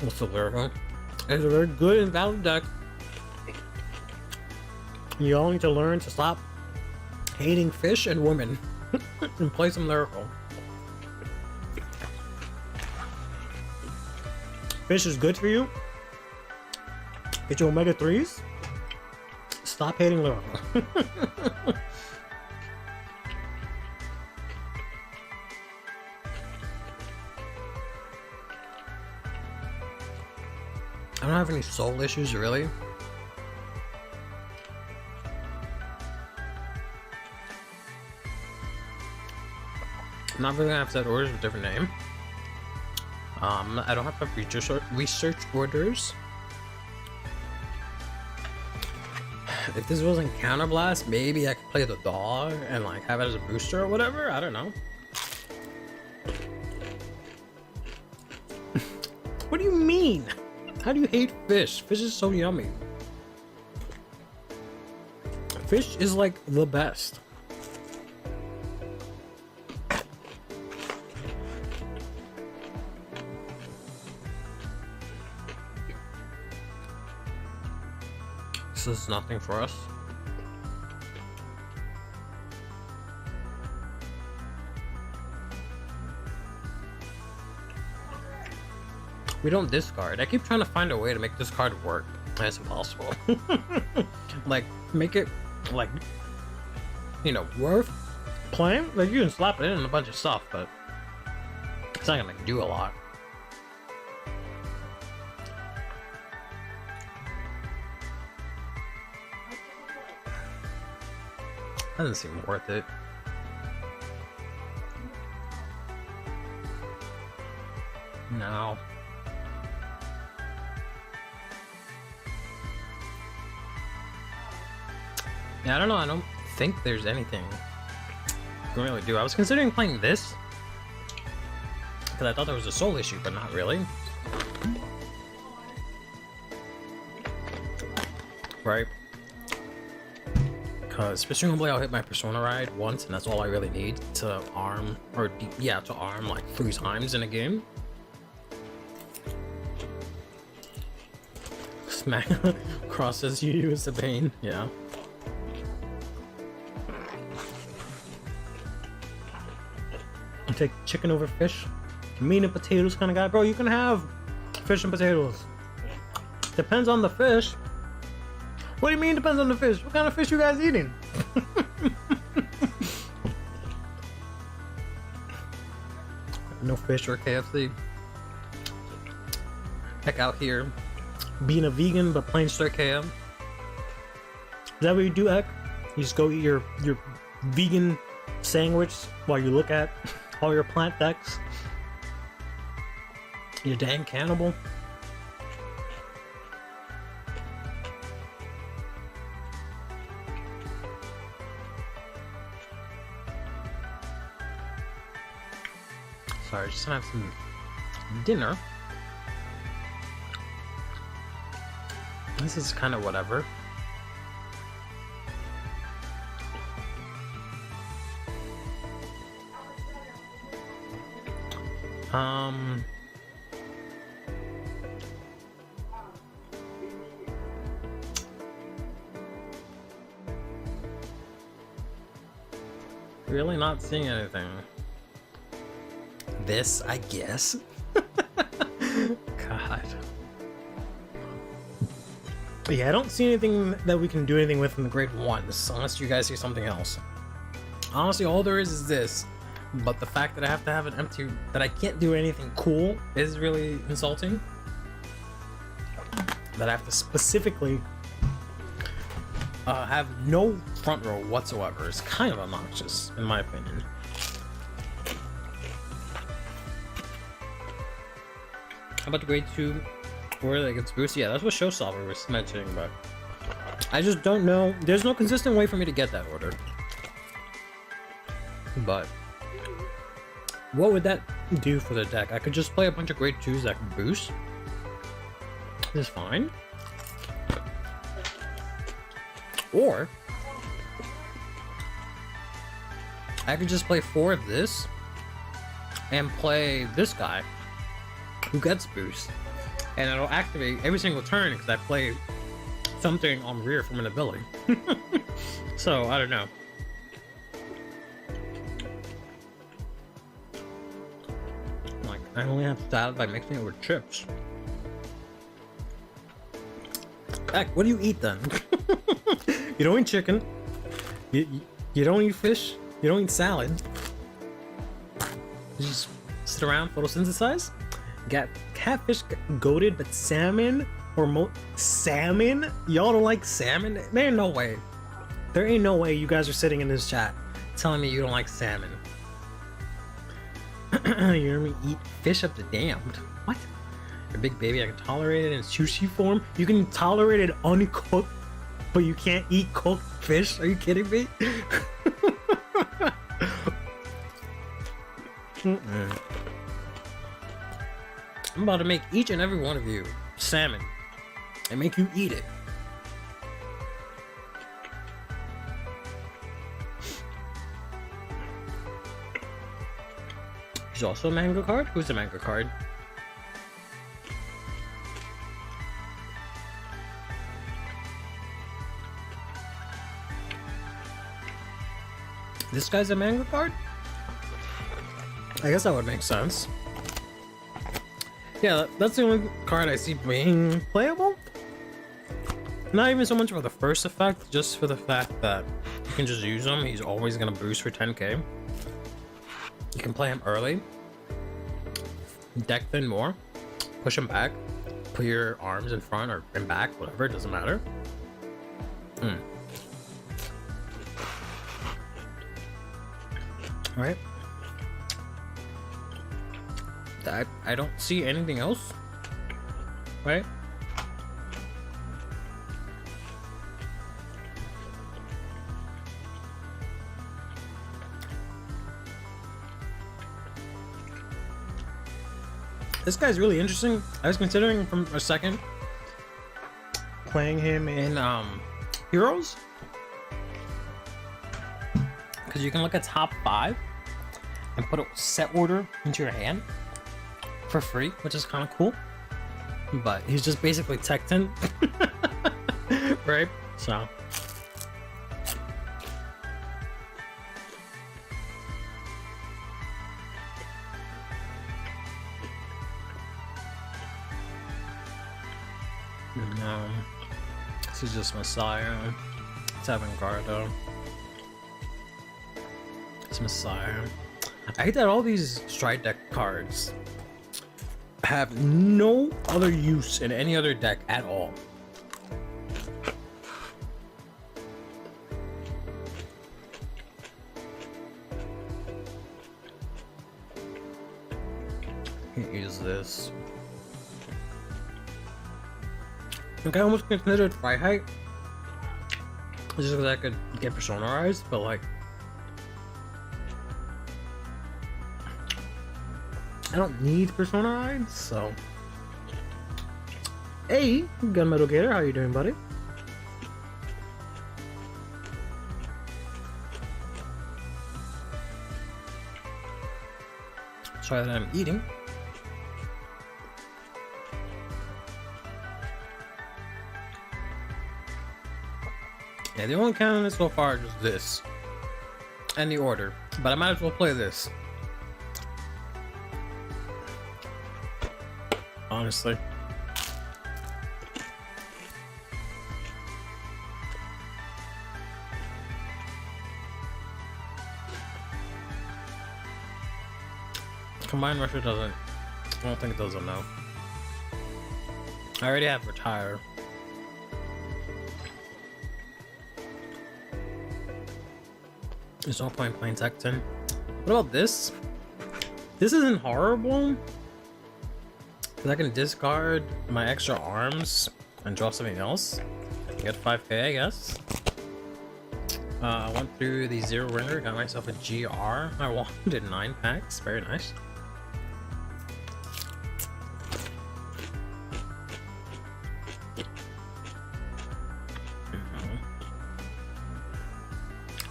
Speaker 2: What's the lyrical? It's a very good and valid deck. You all need to learn to stop hating fish and women and play some lyrical. Fish is good for you. Get your omega 3s. Stop hating lyrical. I don't have any soul issues really. I'm not really gonna have set orders with a different name. I don't have research orders. If this wasn't Counterblast, maybe I could play the dog and like have it as a booster or whatever. I don't know. What do you mean? How do you hate fish? Fish is so yummy. Fish is like the best. This is nothing for us. We don't discard. I keep trying to find a way to make this card work. That's impossible. Like, make it, like, you know, worth playing. Like, you can slap it in a bunch of stuff, but it's not gonna do a lot. Doesn't seem worth it. No. Yeah, I don't know. I don't think there's anything you can really do. I was considering playing this because I thought there was a soul issue, but not really. Right? Because presumably I'll hit my Persona ride once, and that's all I really need to arm, or yeah, to arm like 3 times in a game. Smack crosses you use the bane, yeah. You take chicken over fish, meat and potatoes kind of guy, bro. You can have fish and potatoes. Depends on the fish. What do you mean depends on the fish? What kind of fish you guys eating? No fish or KFC. Heck out here, being a vegan but playing straight KM. Is that what you do, Ek? You just go eat your vegan sandwich while you look at all your plant decks? You dang cannibal. Sorry, just gonna have some dinner. This is kind of whatever. Really not seeing anything. This, I guess. God. Yeah, I don't see anything that we can do anything with in the grade 1s, unless you guys see something else. Honestly, all there is this. But the fact that I have to have an empty, that I can't do anything cool is really insulting. That I have to specifically have no front row whatsoever is kind of obnoxious, in my opinion. How about the grade 2 where that gets boosted? Yeah, that's what Showstopper was mentioning, but I just don't know. There's no consistent way for me to get that order. But what would that do for the deck? I could just play a bunch of grade 2s that can boost. This is fine. Or I could just play 4 of this and play this guy who gets boost. And it'll activate every single turn because I play something on rear from an ability. So, I don't know. Like, I only have salad by mixing it with chips. Heck, what do you eat then? You don't eat chicken. You don't eat fish. You don't eat salad. You just sit around, photosynthesize. Got catfish goated, but salmon or salmon? Y'all don't like salmon? There ain't no way. There ain't no way you guys are sitting in this chat telling me you don't like salmon. You hear me? Eat fish up the damned. What? A big baby, I can tolerate it in sushi form. You can tolerate it uncooked, but you can't eat cooked fish? Are you kidding me? I'm about to make each and every one of you salmon and make you eat it. There's also a manga card? Who's the manga card? This guy's a manga card? I guess that would make sense. Yeah, that's the only card I see being playable. Not even so much for the first effect, just for the fact that you can just use him. He's always gonna boost for 10k. You can play him early. Deck thin more. Push him back. Put your arms in front or in back, whatever, it doesn't matter. Alright. I don't see anything else. Right? This guy's really interesting. I was considering from a second playing him in Heroes, because you can look at top 5 and put a set order into your hand for free, which is kind of cool. But he's just basically Tecton, right? So this is just Messiah. It's Vanguard. It's Messiah. I hate that all these stride deck cards have no other use in any other deck at all. Use this. Like, I almost considered Freiheit just because I could get personalized, but like I don't need personalized, so. Hey, Gunmetal Gator, how you doing, buddy? Sorry that I'm eating. Yeah, the only canon so far is this and the order, but I might as well play this. Honestly. Combined Rusher doesn't. I don't think it does, no. I already have Retire. There's no point playing Tecton. What about this? This isn't horrible. Because I can discard my extra arms and draw something else. Get 5k, I guess. I went through the 0 ringer, got myself a GR. I wanted 9 packs, very nice.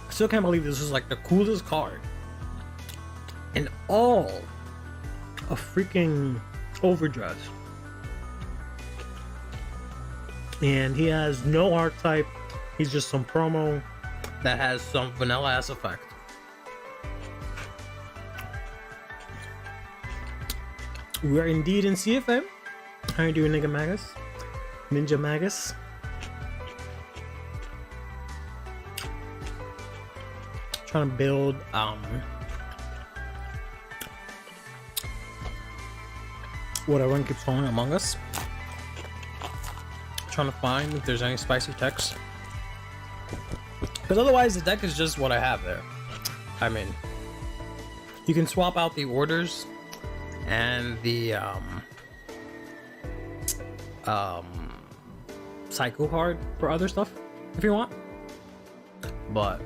Speaker 2: I still can't believe this is like the coolest card in all of freaking Overdress. And he has no archetype, he's just some promo that has some vanilla ass effect. We are indeed in CFM. How you doing, Ninja Magus? Ninja Magus. Trying to build what everyone keeps calling Among Us. Trying to find if there's any spicy techs. Because otherwise the deck is just what I have there. I mean, you can swap out the orders and the Psycho card for other stuff if you want. But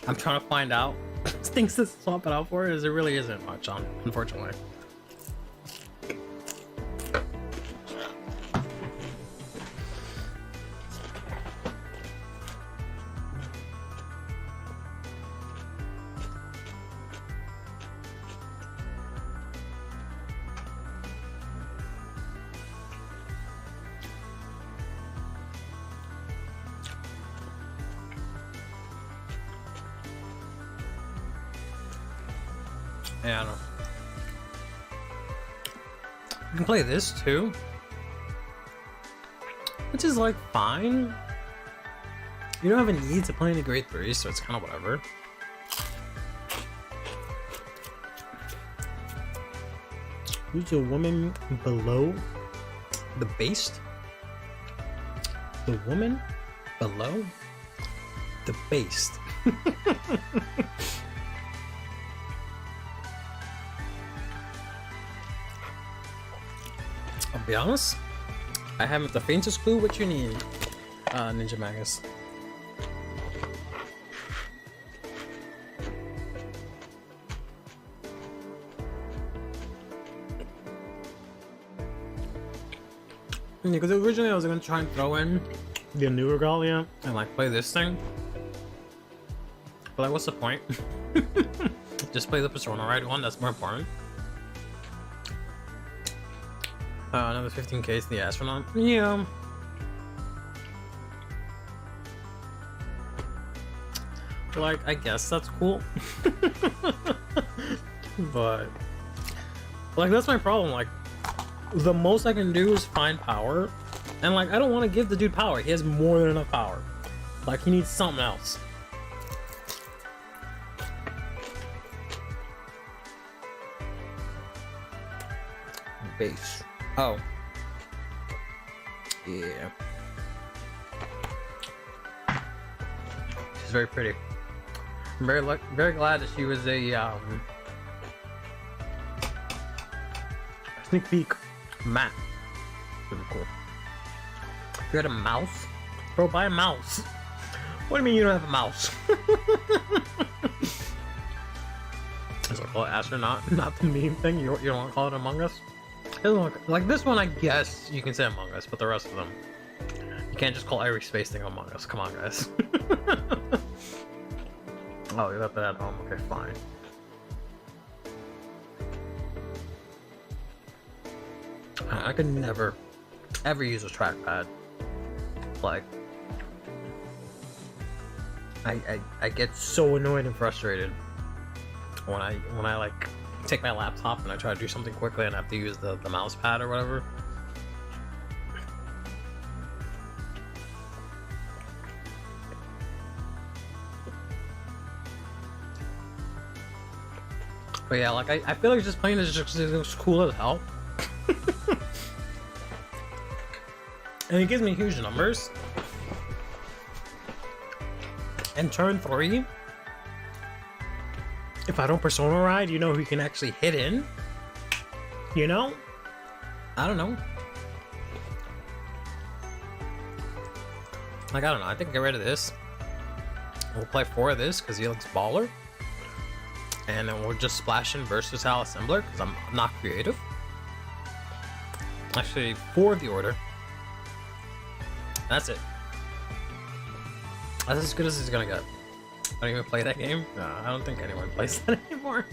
Speaker 2: I'm trying to find out things to swap it out for, as there really isn't much on, unfortunately. Yeah, I don't know. You can play this too, which is like fine. You don't have a need to play any grade 3, so it's kind of whatever. Who's the woman below the based? The woman below the based. I'll be honest, I haven't the faintest clue what you need, Ninja Magus. Yeah, because originally I was gonna try and throw in the new Regalia and like play this thing, but like, what's the point? Just play the Persona Ride one, that's more important. Another 15k is the Astronaut. Yeah. Like, I guess that's cool. But like, that's my problem. Like, the most I can do is find power, and like, I don't want to give the dude power. He has more than enough power. Like, he needs something else. Base. Oh. Yeah. She's very pretty. I'm very glad that she was a sneak peek map. Pretty cool. If you had a mouse, bro, buy a mouse. What do you mean you don't have a mouse? It's like, well, Astronaut, not the meme thing. You don't want to call it Among Us? Like this one, I guess you can say Among Us, but the rest of them, you can't just call every space thing Among Us. Come on, guys. Oh, you left that at home. Okay, fine. I could never, ever use a trackpad. Like, I get so annoyed and frustrated when I like take my laptop and I try to do something quickly and I have to use the mouse pad or whatever. But But yeah, like I feel like just playing this just cool as hell. And it gives me huge numbers. And turn 3, if I don't persona ride, you know who can actually hit in? You know? I don't know. Like, I don't know. I think get rid of this. We'll play 4 of this because he looks baller. And then we'll just splash in Versatile Assembler because I'm not creative. Actually, 4 of the order. That's it. That's as good as it's gonna get. I don't even play that game. No, I don't think anyone plays that anymore.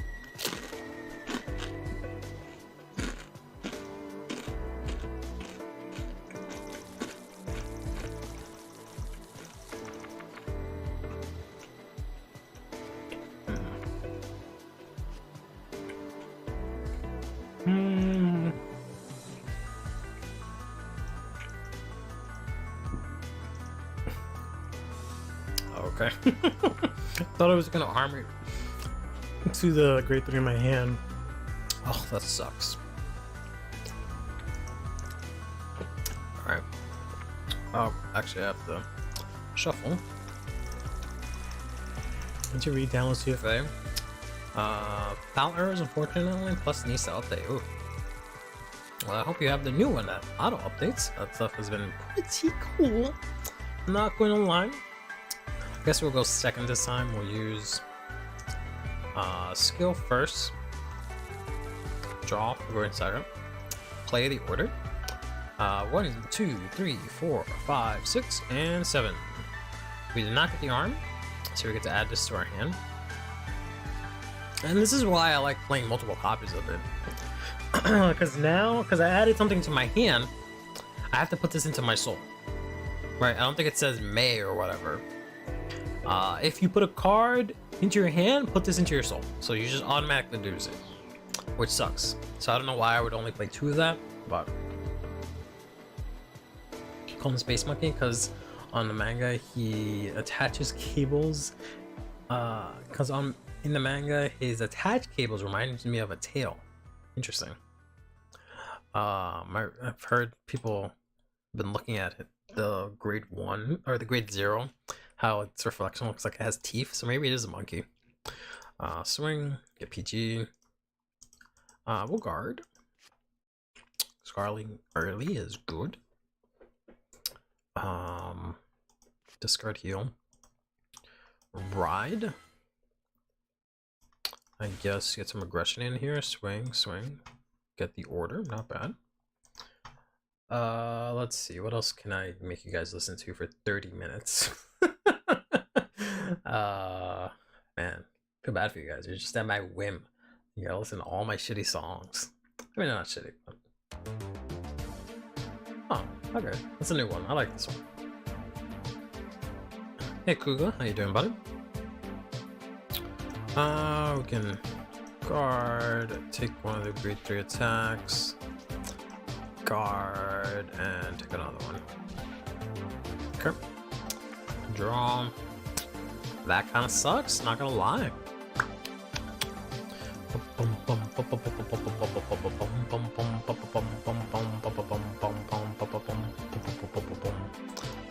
Speaker 2: Okay. Thought I was gonna arm it to the grade 3 in my hand. Oh, that sucks. Alright. Oh, actually I have to shuffle. Need to read down CFA. Foul errors, unfortunately, plus Nisa update. Ooh. Well, I hope you have the new one that auto updates. That stuff has been pretty cool. Not gonna lie. I guess we'll go second this time. We'll use skill first. Draw, go inside it. Play the order. 1, 2, 3, 4, 5, 6, and 7. We did not get the arm, so we get to add this to our hand. And this is why I like playing multiple copies of it. Because I added something to my hand, I have to put this into my soul. Right? I don't think it says may or whatever. If you put a card into your hand, put this into your soul. So you just automatically lose it, which sucks. So I don't know why I would only play 2 of that, but call him Space Monkey because on the manga he attaches cables. Because in the manga his attached cables reminds me of a tail. Interesting. I've heard people been looking at it, the grade 1 or the grade 0. How its reflection looks like it has teeth, so maybe it is a monkey. Swing, get PG. We'll guard. Scarling early is good. Discard heal. Ride. I guess get some aggression in here. Swing, swing. Get the order, not bad. Let's see, what else can I make you guys listen to for 30 minutes? Man, feel bad for you guys. You're just at my whim. You gotta listen to all my shitty songs. I mean, they're not shitty, but... Oh, okay. That's a new one. I like this one. Hey, Kuga. How you doing, buddy? We can guard, take one of the grade 3 attacks, guard, and take another one. Okay. Draw. That kind of sucks, not gonna lie.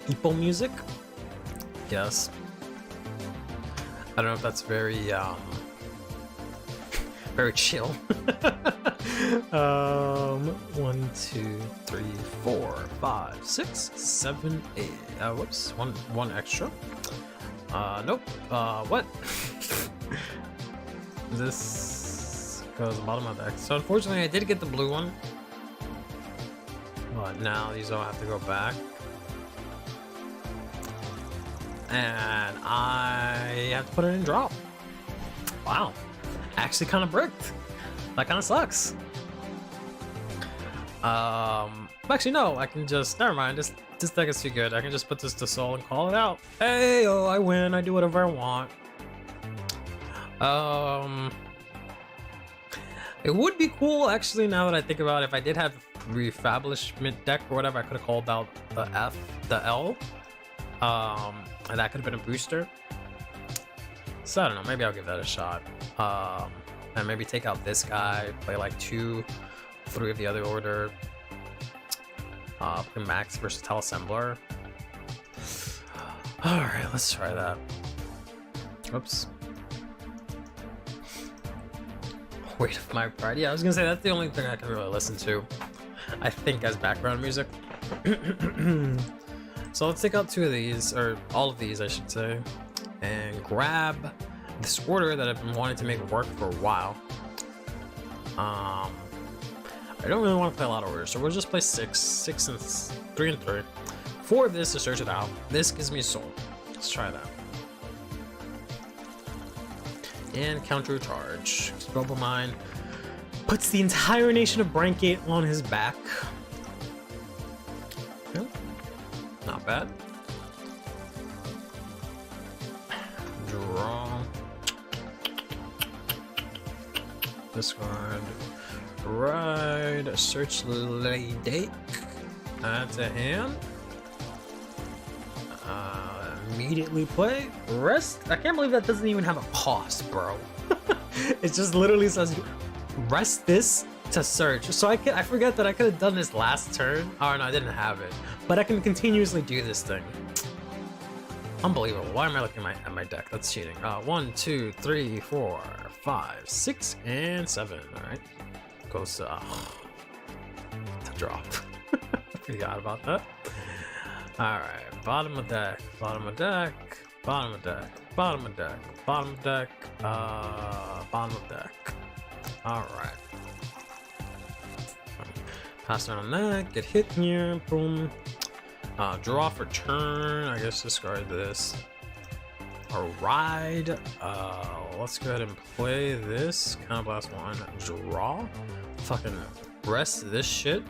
Speaker 2: Ippo music? Yes. I don't know if that's very very chill. 1, 2, 3, 4, 5, 6, 7, 8. Whoops, one extra. Nope. What? This goes bottom of the deck. So unfortunately, I did get the blue one, but now these all have to go back, and I have to put it in drop. Wow, actually, kind of bricked. That kind of sucks. Actually, no. I can just never mind. This deck is too good. I can just put this to soul and call it out. Hey, oh, I win. I do whatever I want. It would be cool, actually, now that I think about it, if I did have refablishment deck or whatever, I could have called out the F, the L, and that could have been a booster. So I don't know, maybe I'll give that a shot. And maybe take out this guy, play like 2, 3 of the other order. Play max versatile assembler. Alright, let's try that. Oops. Weight of my pride. Yeah, I was gonna say that's the only thing I can really listen to, I think, as background music. So let's take out 2 of these, or all of these I should say, and grab this order that I've been wanting to make work for a while. I don't really want to play a lot of orders, so we'll just play 6 and 3 and 3. 4 of this to search it out. This gives me soul. Let's try that. And counter charge. Global Mine puts the entire nation of Brankgate on his back. Yeah. Not bad. Draw. Discard. Ride. Search Lady. Add to hand. Immediately play. Rest. I can't believe that doesn't even have a cost, bro. It just literally says rest this to search. So I forget that I could have done this last turn. Oh no, I didn't have it. But I can continuously do this thing. Unbelievable. Why am I looking at my deck? That's cheating. 1, 2, 3, 4, 5, 6, and 7. Alright. Goes to drop. Forgot about that. Alright, bottom of deck, bottom of deck, bottom of deck, bottom of deck, bottom of deck, bottom of deck. Alright. Pass on that, get hit here, boom. Draw for turn, I guess discard this. A ride, let's go ahead and play this. Counterblast 1, draw. Fucking rest this shit.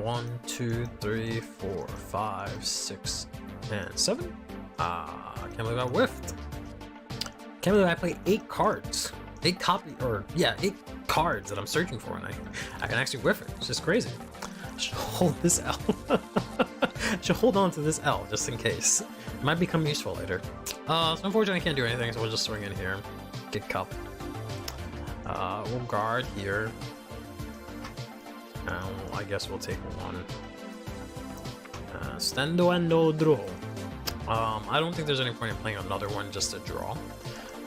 Speaker 2: 1, 2, 3, 4, 5, 6, and 7. I can't believe I whiffed. Can't believe I played 8 cards. 8 cards that I'm searching for, and I can actually whiff it. It's just crazy. I should hold this L. I should hold on to this L just in case. It might become useful later. So unfortunately I can't do anything, so we'll just swing in here. Get cup. We'll guard here. I guess we'll take 1. Stendo and no draw. I don't think there's any point in playing another one just to draw.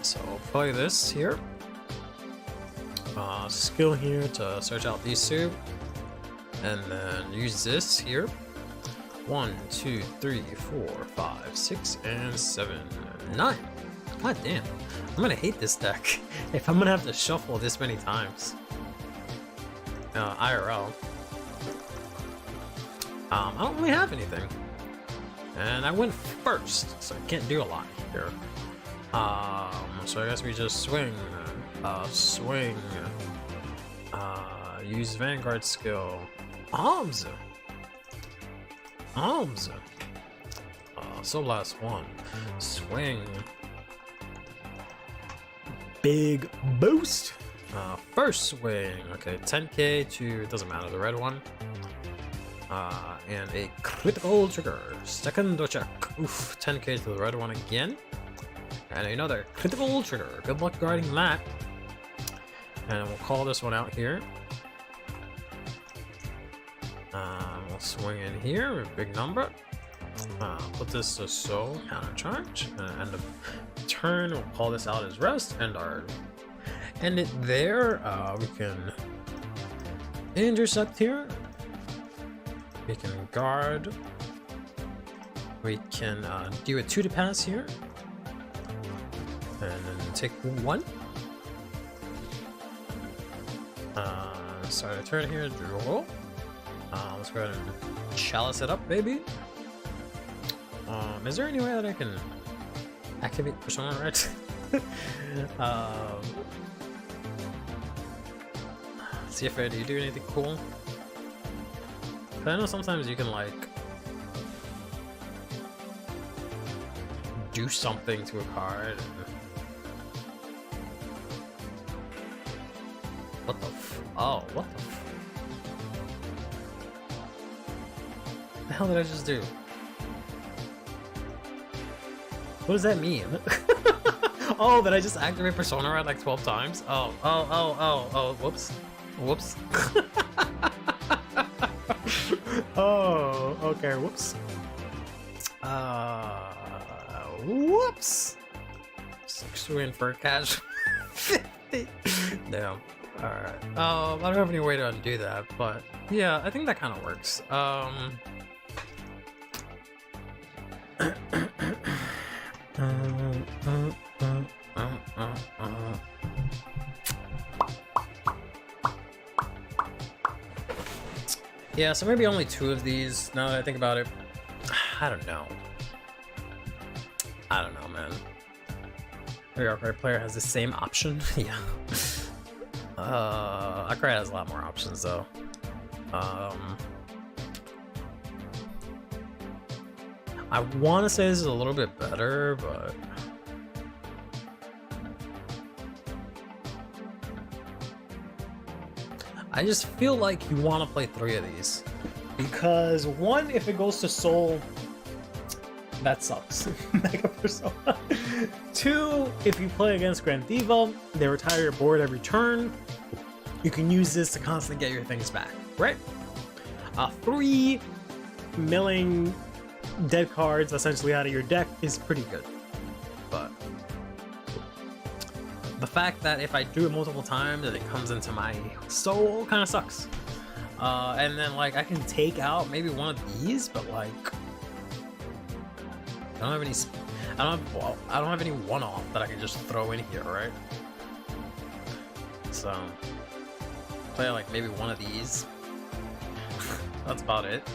Speaker 2: So play this here. Skill here to search out these 2. And then use this here. 1, 2, 3, 4, 5, 6, and 7, 9. God damn. I'm gonna hate this deck if I'm gonna have to shuffle this many times. IRL. I don't really have anything. And I went first, so I can't do a lot here. So I guess we just swing. Swing. Use Vanguard skill. Arms. Soul Blast 1. Swing. Big boost. First swing. Okay, 10k to, it doesn't matter, the red one. And a critical trigger. Second check. Oof, 10k to the red one again. And another critical trigger. Good luck guarding that. And we'll call this one out here. We'll swing in here with big number. Put this to soul, counter charge. End of turn, we'll call this out as rest. End it there. We can intercept here. We can guard. We can do a 2 to pass here. And then take 1. Start a turn here, draw. Let's go ahead and chalice it up, baby. Is there any way that I can activate Persona Red? See if do you do anything cool? I know sometimes you can like do something to a card. What the oh, what the hell did I just do? What does that mean? Oh, did I just activate Persona Red like 12 times? Oh, whoops. Whoops.
Speaker 1: Oh, okay, whoops.
Speaker 2: Whoops. 6 win for a cash. 50. Damn. Alright. I don't have any way to undo that, but yeah, I think that kind of works. Yeah, so maybe only 2 of these, now that I think about it. I don't know. I don't know, man. Every Arcade player has the same option. Yeah. Arcade has a lot more options, though. I want to say this is a little bit better, but... I just feel like you want to play 3 of these. Because 1, if it goes to Soul, that sucks. Mega Persona. 2, if you play against Grand Diva, they retire your board every turn. You can use this to constantly get your things back, right? 3, milling dead cards essentially out of your deck is pretty good. But the fact that if I do it multiple times and it comes into my soul kind of sucks. And then like I can take out maybe one of these, but like I don't have any. I don't have any one-off that I can just throw in here, right? So play like maybe one of these. That's about it,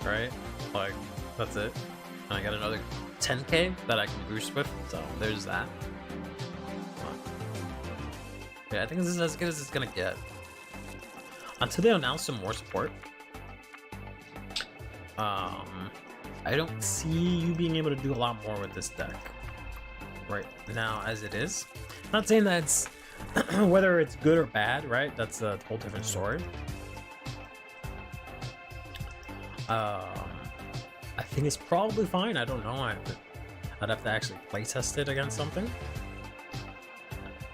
Speaker 2: right? Like that's it. And I got another 10k that I can boost with, so there's that. Yeah, I think this is as good as it's gonna get. Until they announce some more support. I don't see you being able to do a lot more with this deck right now as it is. Not saying that it's whether it's good or bad, right? That's a whole different story. I think it's probably fine. I don't know. I'd have to actually playtest it against something.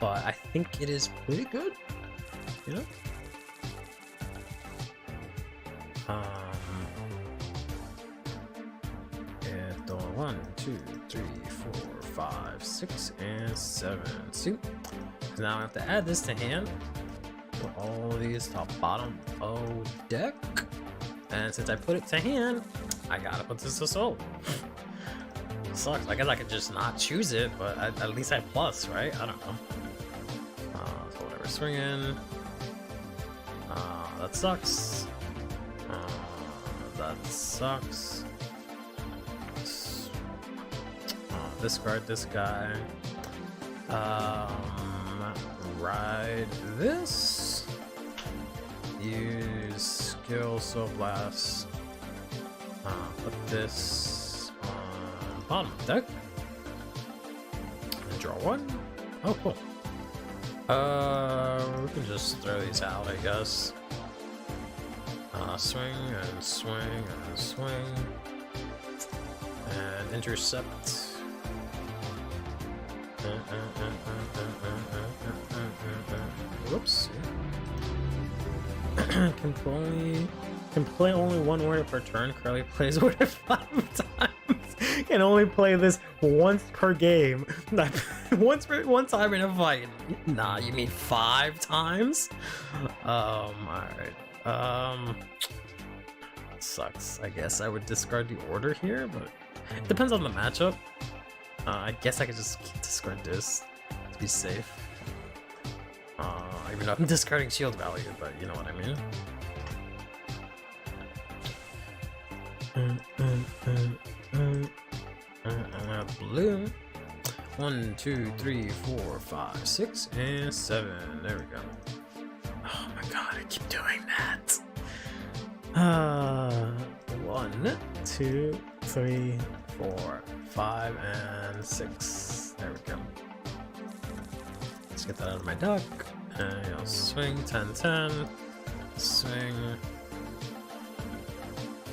Speaker 2: But I think it is pretty good, you know? And 1, 2, 3, 4, 5, 6, and 7. See? Now I have to add this to hand. Put all these top bottom of deck. And since I put it to hand, I gotta put this to soul. Sucks. I guess I could just not choose it, but at least I plus, right? I don't know. So whatever, swinging. That sucks. That sucks. Discard this guy. Ride this. Use skill Soul Blast. Put this on bottom deck. And draw 1. Oh, cool. We can just throw these out, I guess. Swing and swing and swing. And intercept. Whoops. Can play only 1 order per turn. Curly plays order 5 times. Can only play this once per game. One time in a fight. Nah, you mean 5 times? Alright. Sucks. I guess I would discard the order here, but it depends on the matchup. I guess I could just discard this to be safe. Even though I'm discarding shield value, but you know what I mean. Blue. 1, 2, 3, 4, 5, 6, and 7. There we go. Oh my god, I keep doing that. 1, 2, 3, 4, 5, and 6. There we go. Let's get that out of my deck. And I'll swing 10, 10. Swing.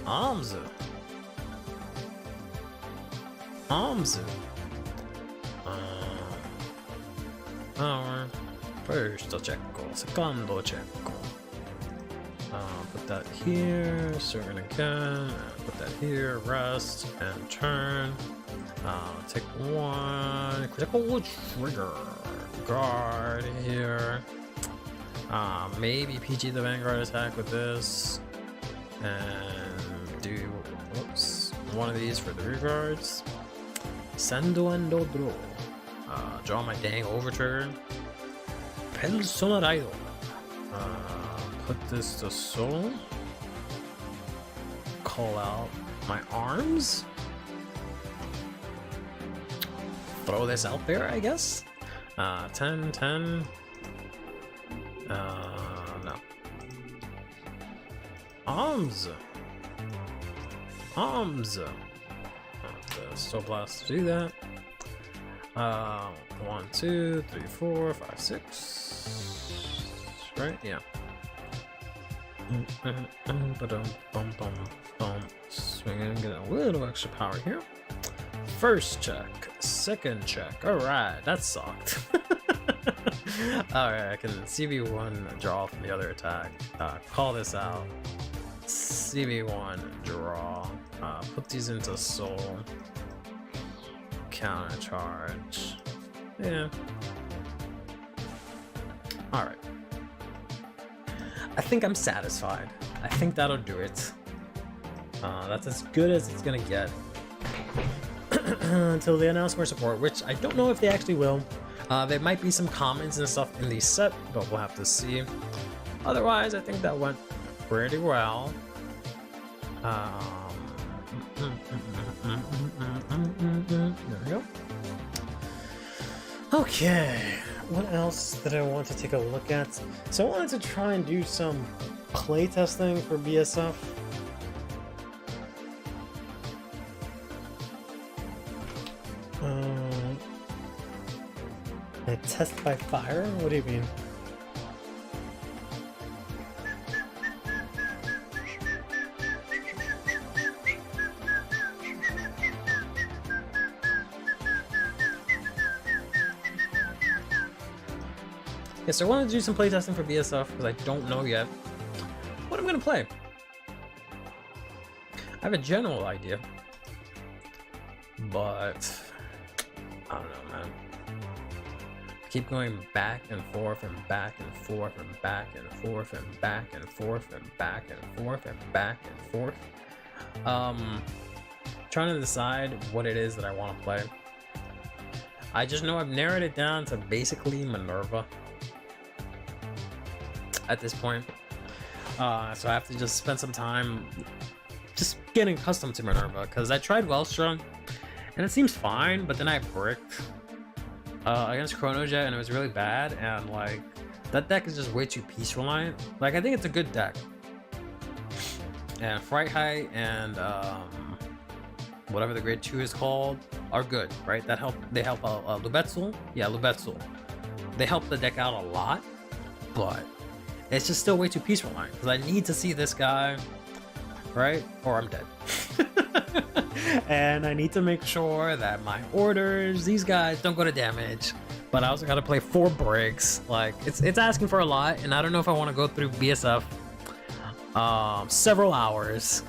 Speaker 2: Amzu. power. First checo, secondo checo. Put that here, swing again, put that here, rest, and turn. Take one, critical trigger, guard here. Maybe PG the Vanguard attack with this, and do, whoops, one of these for the rear guards. Sendo and draw. Draw my dang over trigger. Personalido. Put this to soul. Call out my arms. Throw this out there, I guess. 10, 10. No. Arms. Arms. Still blast to do that. 1, 2, 3, 4, 5, 6. Right? Yeah. Swing in, get a little extra power here. First check, second check. Alright, that sucked. Alright, I can CV1 draw from the other attack. Call this out. CV1 draw. Put these into soul. Counter charge. Yeah. Alright. I think I'm satisfied. I think that'll do it. That's as good as it's gonna get. Until they announce more support, which I don't know if they actually will. There might be some comments and stuff in the set, but we'll have to see. Otherwise, I think that went pretty well. There we go. Okay, what else did I want to take a look at? So I wanted to try and do some playtesting for BSF. A test by fire? What do you mean? Yeah, so I wanted to do some playtesting for BSF because I don't know yet what I'm gonna play. I have a general idea, but I don't know, man. I keep going back and forth and back and forth and back and forth and back and forth and back and forth and back and forth. Trying to decide what it is that I want to play. I just know I've narrowed it down to basically Minerva at this point. So I have to just spend some time just getting accustomed to Minerva, because I tried Wellstra and it seems fine, but then I bricked against Chronojet and it was really bad, and like that deck is just way too piece reliant. Like, I think it's a good deck, and Fright Height and whatever the grade 2 is called are good, right? That help, they help Lubetzel. Yeah, Lubetzel. They help the deck out a lot, but it's just still way too piece reliant, because I need to see this guy, right? Or I'm dead. And I need to make sure that my orders, these guys don't go to damage, but I also gotta play 4 bricks. Like, it's asking for a lot, and I don't know if I want to go through BSF several hours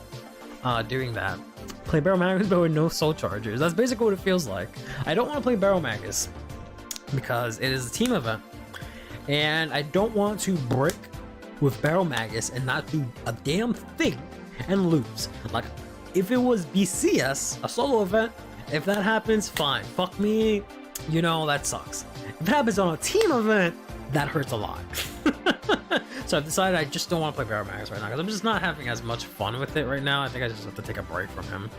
Speaker 2: doing that. Play Barrel Magus but with no soul chargers. That's basically what it feels like. I don't want to play Barrel Magus because it is a team event, and I don't want to brick with Barrel Magus and not do a damn thing and lose. Like, if it was BCS, a solo event, if that happens, fine. Fuck me, you know, that sucks. If it happens on a team event, that hurts a lot. So I've decided I just don't want to play Barrel Magus right now, because I'm just not having as much fun with it right now. I think I just have to take a break from him.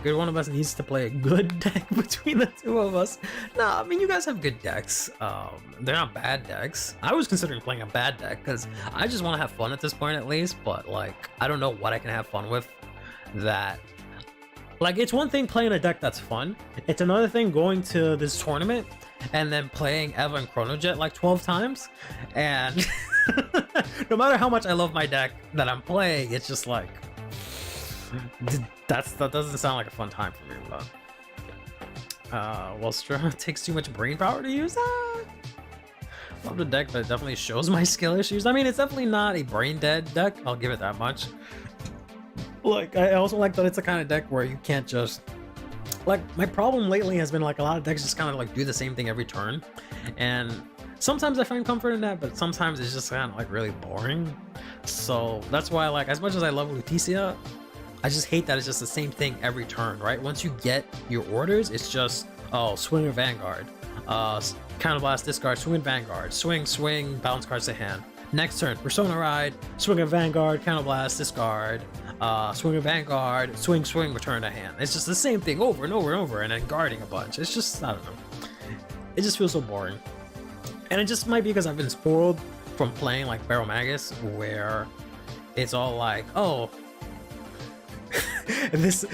Speaker 2: Good one of us needs to play a good deck between the two of us. No, I mean, you guys have good decks. They're not bad decks. I was considering playing a bad deck because I just want to have fun at this point, at least. But like, I don't know what I can have fun with. That, like, it's one thing playing a deck that's fun. It's another thing going to this tournament and then playing Eva and Chronojet like 12 times. And no matter how much I love my deck that I'm playing, it's just like, that doesn't sound like a fun time for me. But Well, Straw takes too much brain power to use. Love the deck, but it definitely shows my skill issues. I mean, it's definitely not a brain dead deck. I'll give it that much. Like, I also like that it's the kind of deck where you can't just... Like, my problem lately has been, like, a lot of decks just kind of, like, do the same thing every turn. And sometimes I find comfort in that, but sometimes it's just kind of, like, really boring. So, that's why, like, as much as I love Lutetia, I just hate that it's just the same thing every turn, right? Once you get your orders, it's just, oh, swing a Vanguard. Counterblast, discard, swing Vanguard. Swing, bounce cards to hand. Next turn, Persona Ride, swing a Vanguard, Counterblast, discard, swing a Vanguard, swing, return to hand. It's just the same thing over and over and over, and then guarding a bunch. It's just, I don't know. It just feels so boring. And it just might be because I've been spoiled from playing like Barrel Magus, where it's all like, oh, this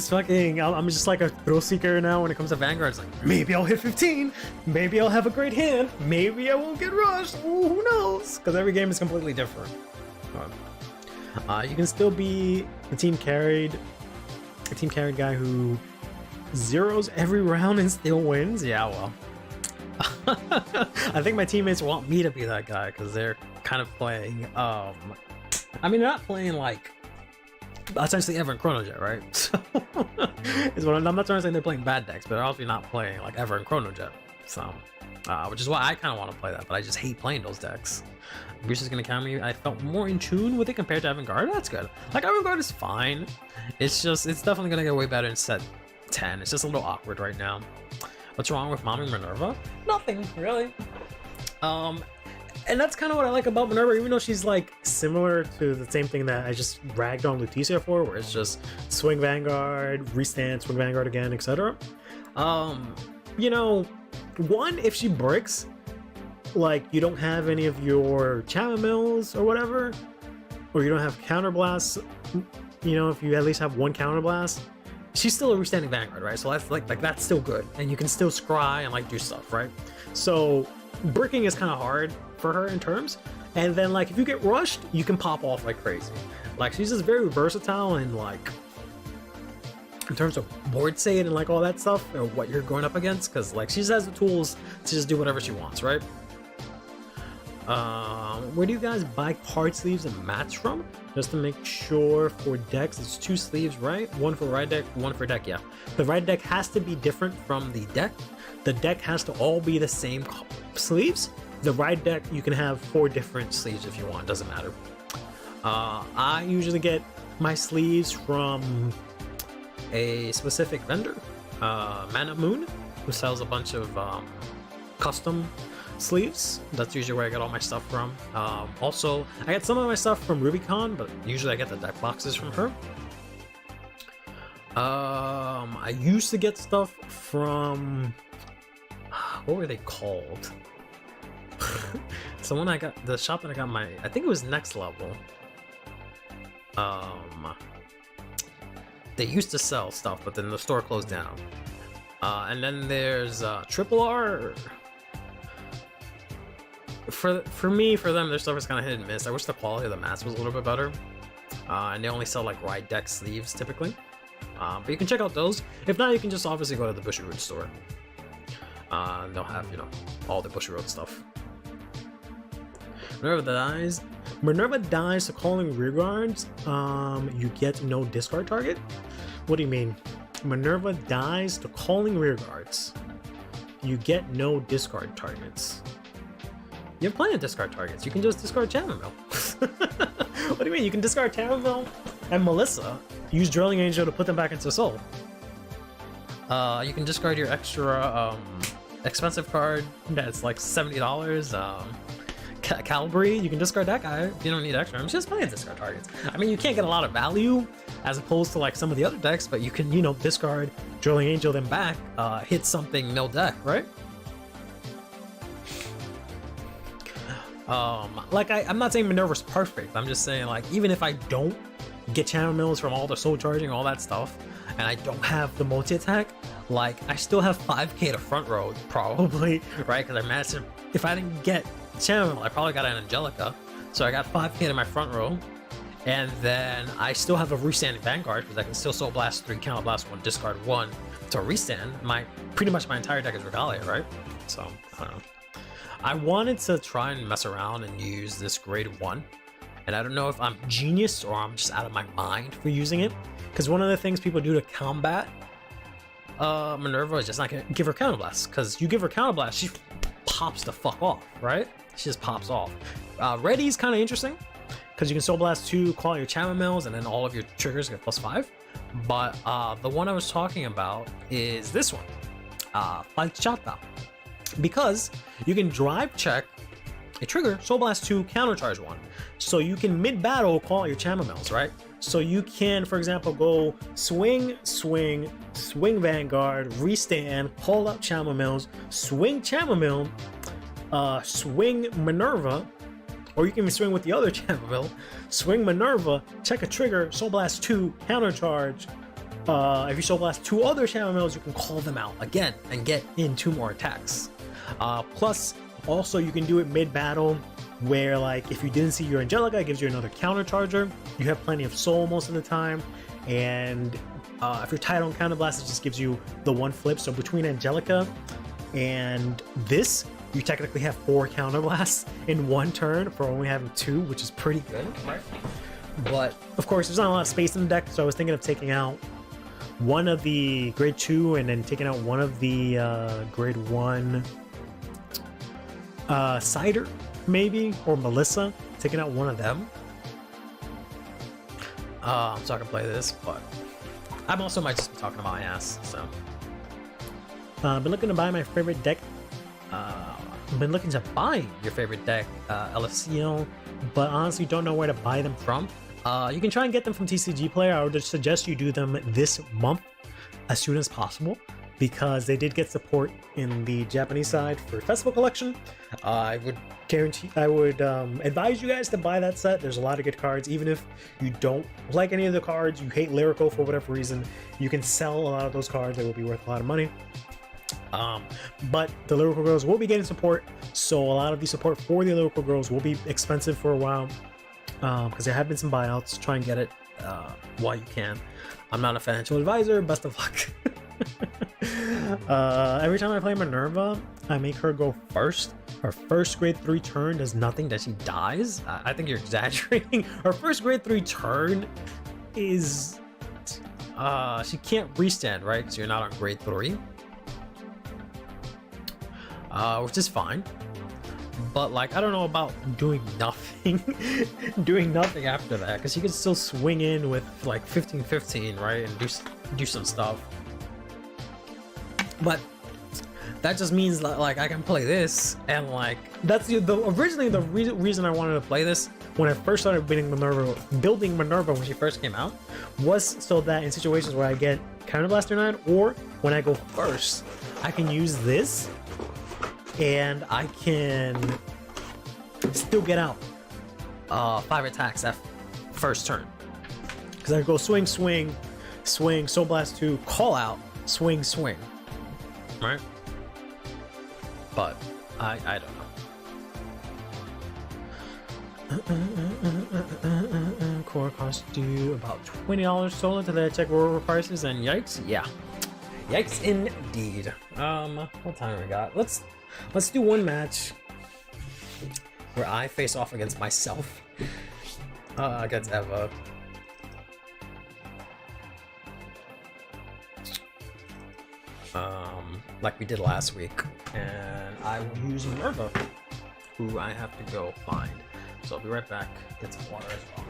Speaker 2: fucking, I'm just like a thrill seeker now when it comes to Vanguard. It's like, maybe I'll hit 15, maybe I'll have a great hand, maybe I won't get rushed. Ooh, who knows? Because every game is completely different. You can still be a team carried guy who zeros every round and still wins. Yeah, well, I think my teammates want me to be that guy because they're kind of playing. I mean, they're not playing like essentially Ever and Chronojet, right? So is what I'm not trying to say they're playing bad decks, but they're obviously not playing like Ever and Chronojet. So, which is why I kind of want to play that, but I just hate playing those decks. Bruce is gonna count me. I felt more in tune with it compared to Avant-Garde. That's good. Like, Avant-Garde is fine. It's just, it's definitely gonna get way better in set 10. It's just a little awkward right now. What's wrong with Mommy Minerva? Nothing, really. And that's kind of what I like about Minerva, even though she's like similar to the same thing that I just ragged on Lutetia for, where it's just swing Vanguard, restand, swing Vanguard again, etc. You know, one, if she bricks, like you don't have any of your Chama Mills or whatever, or you don't have counterblasts, you know, if you at least have one counterblast, she's still a restanding Vanguard, right? So that's like that's still good, and you can still scry and like do stuff, right? So bricking is kind of hard for her in terms, and then like if you get rushed, you can pop off like crazy. Like she's just very versatile and like in terms of board state and like all that stuff, or what you're going up against, because like she just has the tools to just do whatever she wants, right? Where do you guys buy card sleeves and mats from? Just to make sure for decks, it's 2 sleeves, right? One for ride deck, one for deck, yeah. The ride deck has to be different from the deck. The deck has to all be the same sleeves. The ride deck, you can have 4 different sleeves if you want, doesn't matter. I usually get my sleeves from a specific vendor, Mana Moon, who sells a bunch of custom sleeves. That's usually where I get all my stuff from. Also, I get some of my stuff from Rubicon, but usually I get the deck boxes from her. I used to get stuff from, what were they called? So when I got the shop that I got my, I think it was Next Level. They used to sell stuff, but then the store closed down. And then there's Triple R. For me, for them, their stuff is kind of hit and miss. I wish the quality of the mats was a little bit better. And they only sell like ride deck sleeves typically. But you can check out those. If not, you can just obviously go to the Bushiroad store. They'll have, you know, all the Bushiroad stuff. Minerva dies to calling rearguards. You get no discard target. What do you mean? Minerva dies to calling rearguards. You get no discard targets. You have plenty of discard targets. You can just discard Chamomile. What do you mean? You can discard Chamomile and Melissa. Use Drilling Angel to put them back into Soul. You can discard your extra expensive card that's like $70. Calibri, you can discard that guy if you don't need extra. I'm just plenty of discard targets. I mean, you can't get a lot of value as opposed to like some of the other decks, but you can, you know, discard Drilling Angel, then back, hit something mill deck, right? Like I'm not saying Minerva's perfect. I'm just saying like even if I don't get channel mills from all the soul charging, all that stuff, and I don't have the multi attack, like I still have 5k to front row probably, right? Because I managed to, if I didn't get channel mill, I probably got an Angelica, so I got 5k to my front row, and then I still have a restanding Vanguard because I can still Soul Blast 3, Counter Blast 1, discard 1 to restand, pretty much my entire deck is Regalia, right? So I don't know. I wanted to try and mess around and use this grade 1, and I don't know if I'm genius or I'm just out of my mind for using it, because one of the things people do to combat Minerva is just not gonna give her counterblast, because you give her counterblast, she pops the fuck off, right? She just pops off. Ready's kind of interesting because you can Soul Blast 2, call your Chamomils, and then all of your triggers get +5. But the one I was talking about is this one, Falchata, because you can drive check a trigger, Soul Blast 2, countercharge 1. So you can mid-battle call your Chamomils, right? So you can, for example, go swing, Vanguard, restand, call up Chamomils, swing Chamomil, swing Minerva, or you can swing with the other Chamomil, swing Minerva, check a trigger, Soul Blast 2, countercharge. If you Soul Blast 2 other Chamomils, you can call them out again and get in 2 more attacks. Plus, also you can do it mid-battle, where like if you didn't see your Angelica, it gives you another countercharger. You have plenty of soul most of the time, and if you're tight on counterblast, it just gives you the 1 flip. So between Angelica and this, you technically have 4 counterblasts in 1 turn for only having 2, which is pretty good, right? But of course, there's not a lot of space in the deck, so I was thinking of taking out one of the grade 2 and then taking out one of the grade 1 Cider, maybe, or Melissa, taking out one of them. So I can play this, but I'm also might just be talking about my ass. So been looking to buy my favorite deck. Been looking to buy your favorite deck, LFCL, but honestly don't know where to buy them from. You can try and get them from TCG Player. I would just suggest you do them this month as soon as possible, because they did get support in the Japanese side for Festival Collection. I would advise you guys to buy that set. There's a lot of good cards. Even if you don't like any of the cards, you hate Lyrical for whatever reason, you can sell a lot of those cards. They will be worth a lot of money. But the Lyrical Girls will be getting support, so a lot of the support for the Lyrical Girls will be expensive for a while, because there have been some buyouts. Try and get it while you can. I'm not a financial advisor. Best of luck. Every time I play Minerva, I make her go first. Her first grade 3 turn does nothing, that she dies. I think you're exaggerating. Her first grade 3 turn is she can't restand, right? So you're not on grade 3, which is fine. But like, I don't know about doing nothing doing nothing after that, because you can still swing in with like 15-15, right, and do some stuff. But that just means that like I can play this, and like that's originally the reason I wanted to play this when I first started building Minerva when she first came out, was so that in situations where I get Counterblast denied, or when I go first, I can use this and I can still get out 5 attacks that first turn, because I go swing, Soul Blast 2, call out, swing, right? But I don't know. Core costs do about $20 sold to the check roll prices, and yikes, yeah, yikes indeed. What time we got? Let's do one match where I face off against myself, against Eva. Like we did last week, and I will use Minerva, who I have to go find. So I'll be right back, get some water as well.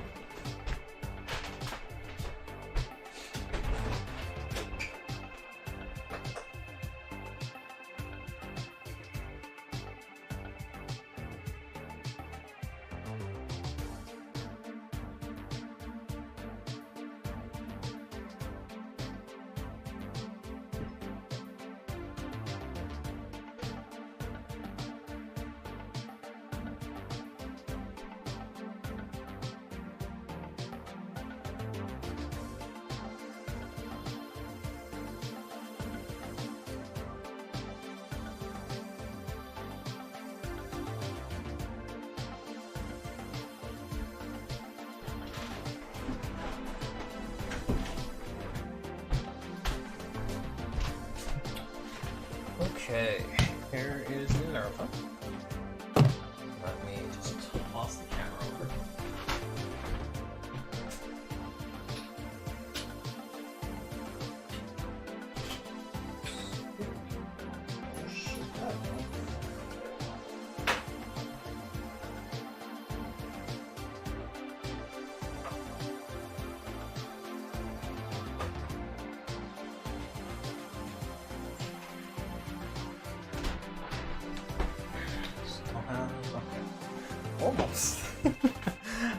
Speaker 2: almost.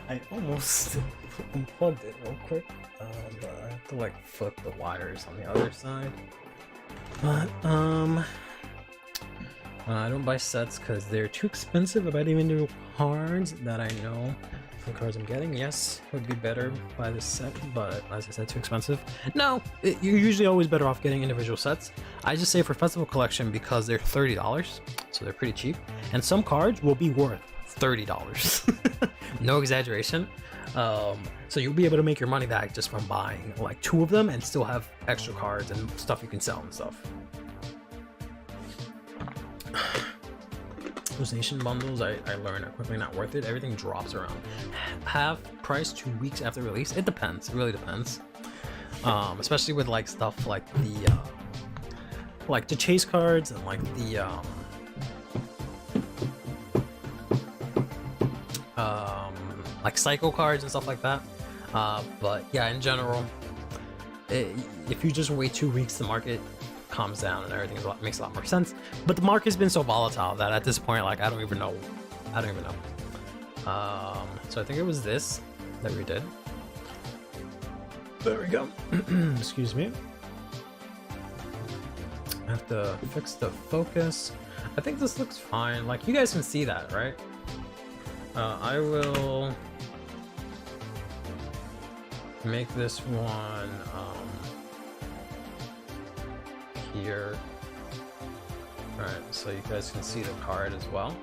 Speaker 2: I almost unplugged it real quick. But I have to like flip the wires on the other side. But I don't buy sets because they're too expensive. If I didn't even do cards that I know the cards I'm getting, yes, it would be better by the set, but as I said, too expensive. No, you're usually always better off getting individual sets. I just say for festival collection because they're $30, so they're pretty cheap, and some cards will be worth $30. No exaggeration. So you'll be able to make your money back just from buying like 2 of them and still have extra cards and stuff you can sell and stuff. Those nation bundles, I learned are quickly not worth it. Everything drops around half price 2 weeks after release. It depends. It really depends. Especially with like stuff like the chase cards and like the like cycle cards and stuff like that. But yeah, in general, if you just wait 2 weeks, the market calms down and everything makes a lot more sense. But the market's been so volatile that at this point, like I don't even know. So I think it was this that we did. There we go. Excuse me. I have to fix the focus. I think this looks fine. Like you guys can see that, right? I will make this one here. Alright, so you guys can see the card as well.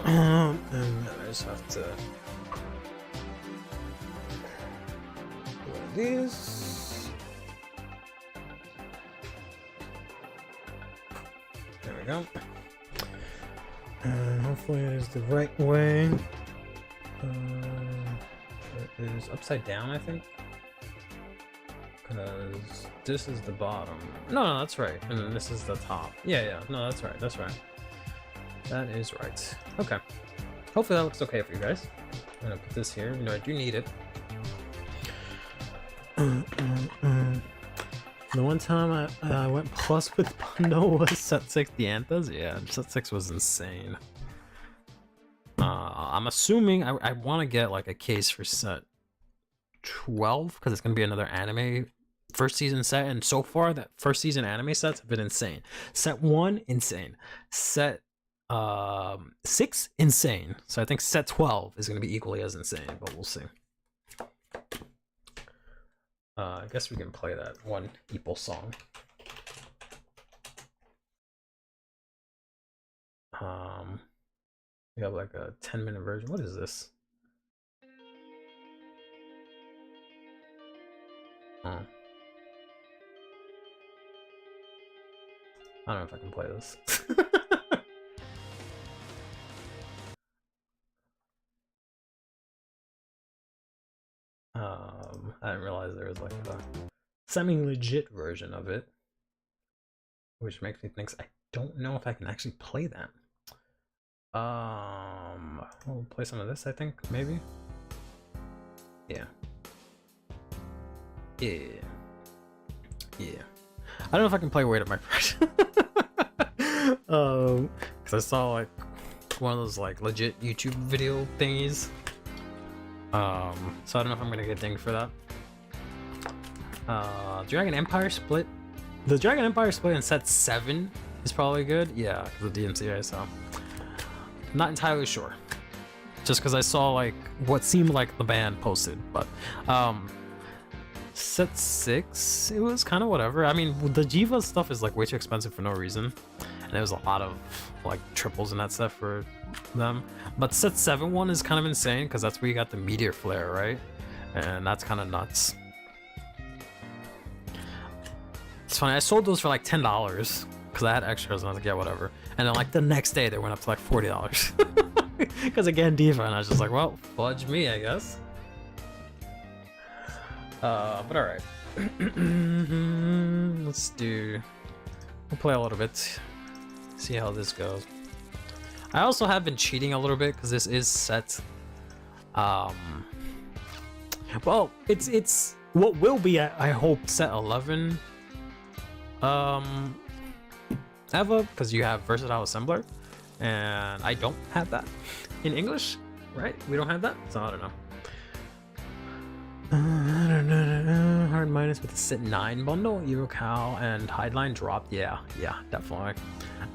Speaker 2: And I just have to do one of these. There we go. And hopefully it is the right way. It is upside down, I think. Because this is the bottom. No, that's right. And then this is the top. Yeah. No, that's right. That is right. Okay. Hopefully that looks okay for you guys. I'm gonna put this here. You know, I do need it. The one time I went plus with bundle was set 6 Dianthas. Yeah, set 6 was insane. I'm assuming I want to get like a case for set 12 because it's gonna be another anime first season set, and so far that first season anime sets have been insane. Set 1, insane. Set 6, insane. So I think set 12 is gonna be equally as insane, but we'll see. I guess we can play that one Eeple song. We have like a 10-minute version. What is this? Oh. I don't know if I can play this. I didn't realize there was like a semi-legit version of it, which makes me think I don't know if I can actually play that. We'll play some of this, I think, maybe. Yeah. I don't know if I can play Weight of My Pride. Because I saw like one of those like legit YouTube video thingies. So I don't know if I'm gonna get dinged for that. Dragon Empire split. The Dragon Empire split in set 7 is probably good. Yeah, the DMCA, so not entirely sure. Just because I saw like what seemed like the band posted, but set 6, it was kind of whatever. I mean, the Jiva stuff is like way too expensive for no reason, and there was a lot of like triples in that set for them. But set 7 one is kind of insane because that's where you got the meteor flare, right? And that's kind of nuts. It's funny, I sold those for like $10 because I had extras and I was like, yeah, whatever. And then like the next day they went up to like $40 because again, Diva, and I was just like, well, fudge me, I guess. But all right. We'll play a little bit, see how this goes. I also have been cheating a little bit because this is set. Well, it's what will be, I hope, set 11. Eva, because you have versatile assembler. and I don't have that in English, right? We don't have that, so I don't know. Hard minus with the Sit 9 bundle, Evo Cow and Hideline dropped. Yeah, definitely.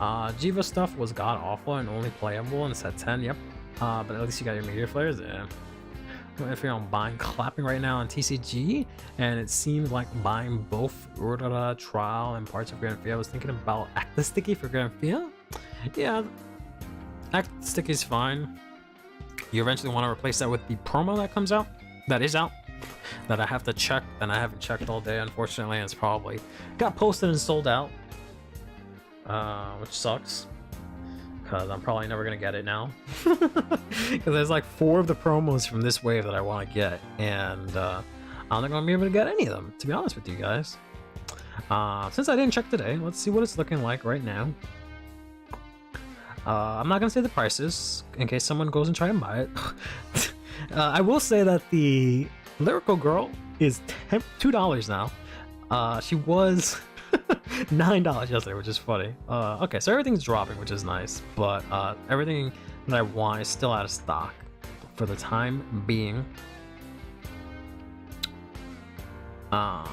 Speaker 2: Jiva stuff was god awful and only playable in set 10. Yep. But at least you got your meteor flares. Yeah. If you're on buying clapping right now on TCG, and it seems like buying both Aurora Trial and parts of Grand Fia. I was thinking about Active Sticky for Grand Fia. Yeah, Active Sticky is fine. You eventually want to replace that with the promo that comes out. That is out. That I have to check, and I haven't checked all day, unfortunately, and it's probably got posted and sold out, which sucks, because I'm probably never gonna get it now, because there's like 4 of the promos from this wave that I want to get, and I'm not gonna be able to get any of them, to be honest with you guys. Since I didn't check today, let's see what it's looking like right now. I'm not gonna say the prices in case someone goes and try and buy it. I will say that the Lyrical Girl is $2 now. She was $9 yesterday, which is funny. Okay, so everything's dropping, which is nice, but everything that I want is still out of stock for the time being. Yeah,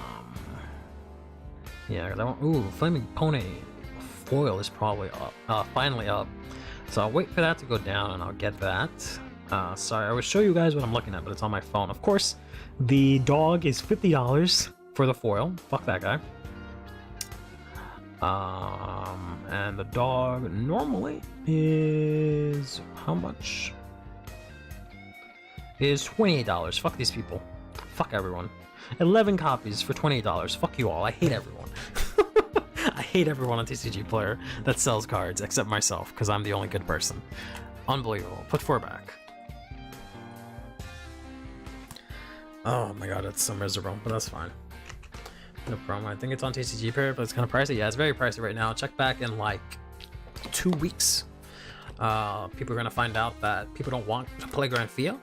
Speaker 2: because I want. Ooh, Flaming Pony foil is probably up. Finally up. So I'll wait for that to go down, and I'll get that. Sorry, I would show you guys what I'm looking at, but it's on my phone. Of course, the dog is $50 for the foil. Fuck that guy. And the dog normally is how much? Is $28. Fuck these people. Fuck everyone. 11 copies for $28. Fuck you all. I hate everyone. I hate everyone on TCG Player that sells cards except myself, because I'm the only good person. Unbelievable. Put 4 back. Oh my god, it's so miserable, but that's fine. No problem. I think it's on TCG Player, but it's kind of pricey. Yeah, it's very pricey right now. Check back in like 2 weeks. People are gonna find out that people don't want to play Grand Fia,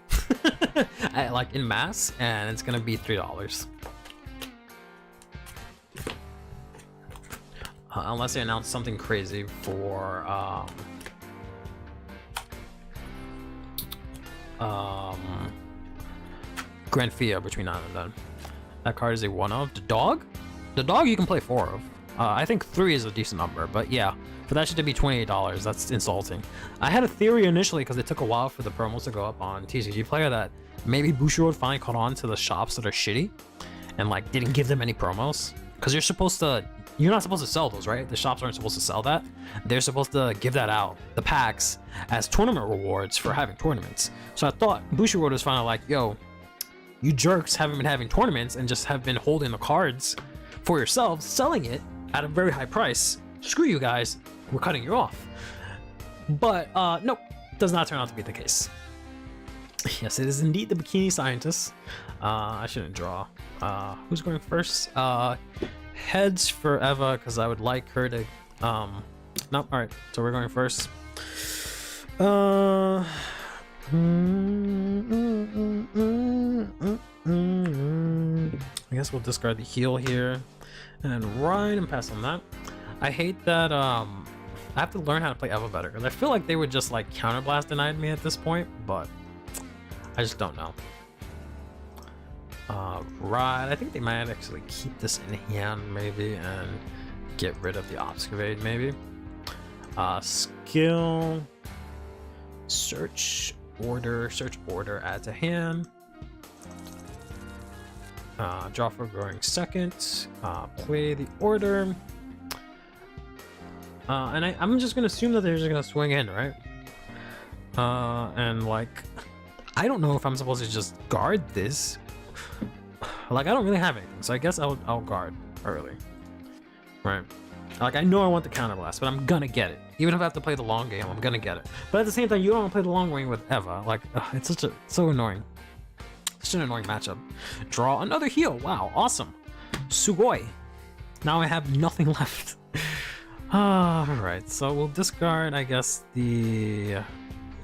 Speaker 2: like in mass, and it's gonna be $3. Unless they announce something crazy for Grand Fia between now and then. That card is a 1-of. The dog? The dog you can play 4 of. I think 3 is a decent number, but yeah, for that shit to be $28, that's insulting. I had a theory initially, because it took a while for the promos to go up on TCG Player, that maybe Bushiroad finally caught on to the shops that are shitty and like didn't give them any promos. Because you're not supposed to sell those, right? The shops aren't supposed to sell that. They're supposed to give that out, the packs, as tournament rewards for having tournaments. So I thought Bushiroad was finally like, yo, you jerks haven't been having tournaments and just have been holding the cards for yourselves, selling it at a very high price. Screw you guys, we're cutting you off. But nope, does not turn out to be the case. Yes, it is indeed the Bikini Scientist. I shouldn't draw. Who's going first? Heads for Eva, because I would like her to no, alright, so we're going first. I guess we'll discard the heal here and ride and pass on that. I hate that I have to learn how to play Eva better, because I feel like they would just like counterblast denied me at this point, but I just don't know. Right, I think they might actually keep this in hand maybe and get rid of the Obscavade maybe. Skill, search order, add to hand. Draw for growing second, play the order. And I'm just gonna assume that they're just gonna swing in, right? And like, I don't know if I'm supposed to just guard this. Like, I don't really have anything, so I guess I'll guard early, right? Like, I know I want the counterblast, but I'm gonna get it. Even if I have to play the long game, I'm gonna get it. But at the same time, you don't want to play the long game with Eva. Like, it's so annoying. Such an annoying matchup. Draw another heal. Wow, awesome. Sugoi. Now I have nothing left. Alright, so we'll discard, I guess, the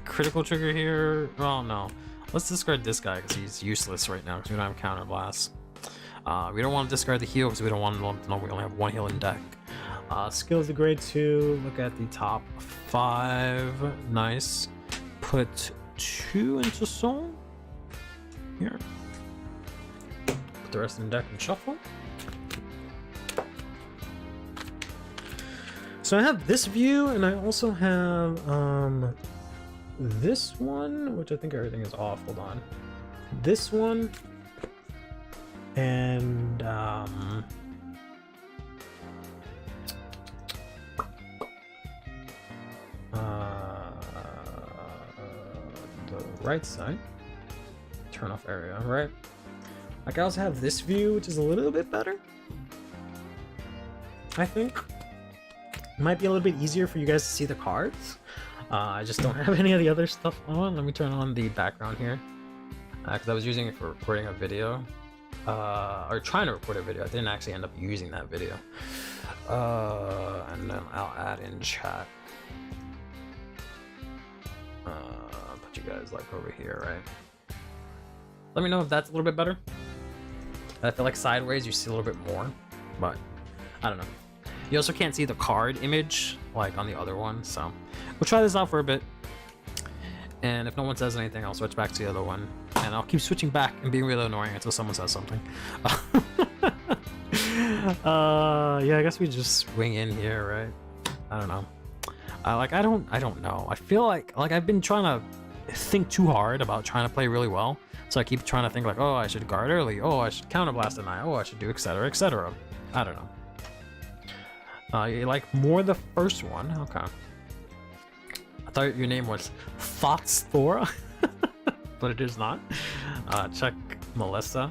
Speaker 2: critical trigger here. Oh, no. Let's discard this guy because he's useless right now because we don't have counterblast. We don't want to discard the heal because we don't want to know we only have 1 heal in deck. Skills of grade 2. Look at the top 5. Nice. Put 2 into soul. Here. Put the rest in the deck and shuffle. So I have this view, and I also have this one, which I think everything is off. Hold on. This one, and the right side. Turn off area, right? Like I also have this view, which is a little bit better. I think. Might be a little bit easier for you guys to see the cards. I just don't have any of the other stuff on. Let me turn on the background here, because I was using it for recording a video, or trying to record a video. I didn't actually end up using that video. And then I'll add in chat. Put you guys like over here, right? Let me know if that's a little bit better. I feel like sideways you see a little bit more, but I don't know. You also can't see the card image like on the other one, so we'll try this out for a bit. And if no one says anything, I'll switch back to the other one. And I'll keep switching back and being really annoying until someone says something. Yeah, I guess we just swing in here, right? I don't know. I don't know. I feel like I've been trying to think too hard about trying to play really well. So I keep trying to think like, oh, I should guard early. Oh, I should counterblast at night. Oh, I should do etc. etc. I don't know. You like more the first one? Okay. I thought your name was Fox Thora, but it is not. Check Melissa.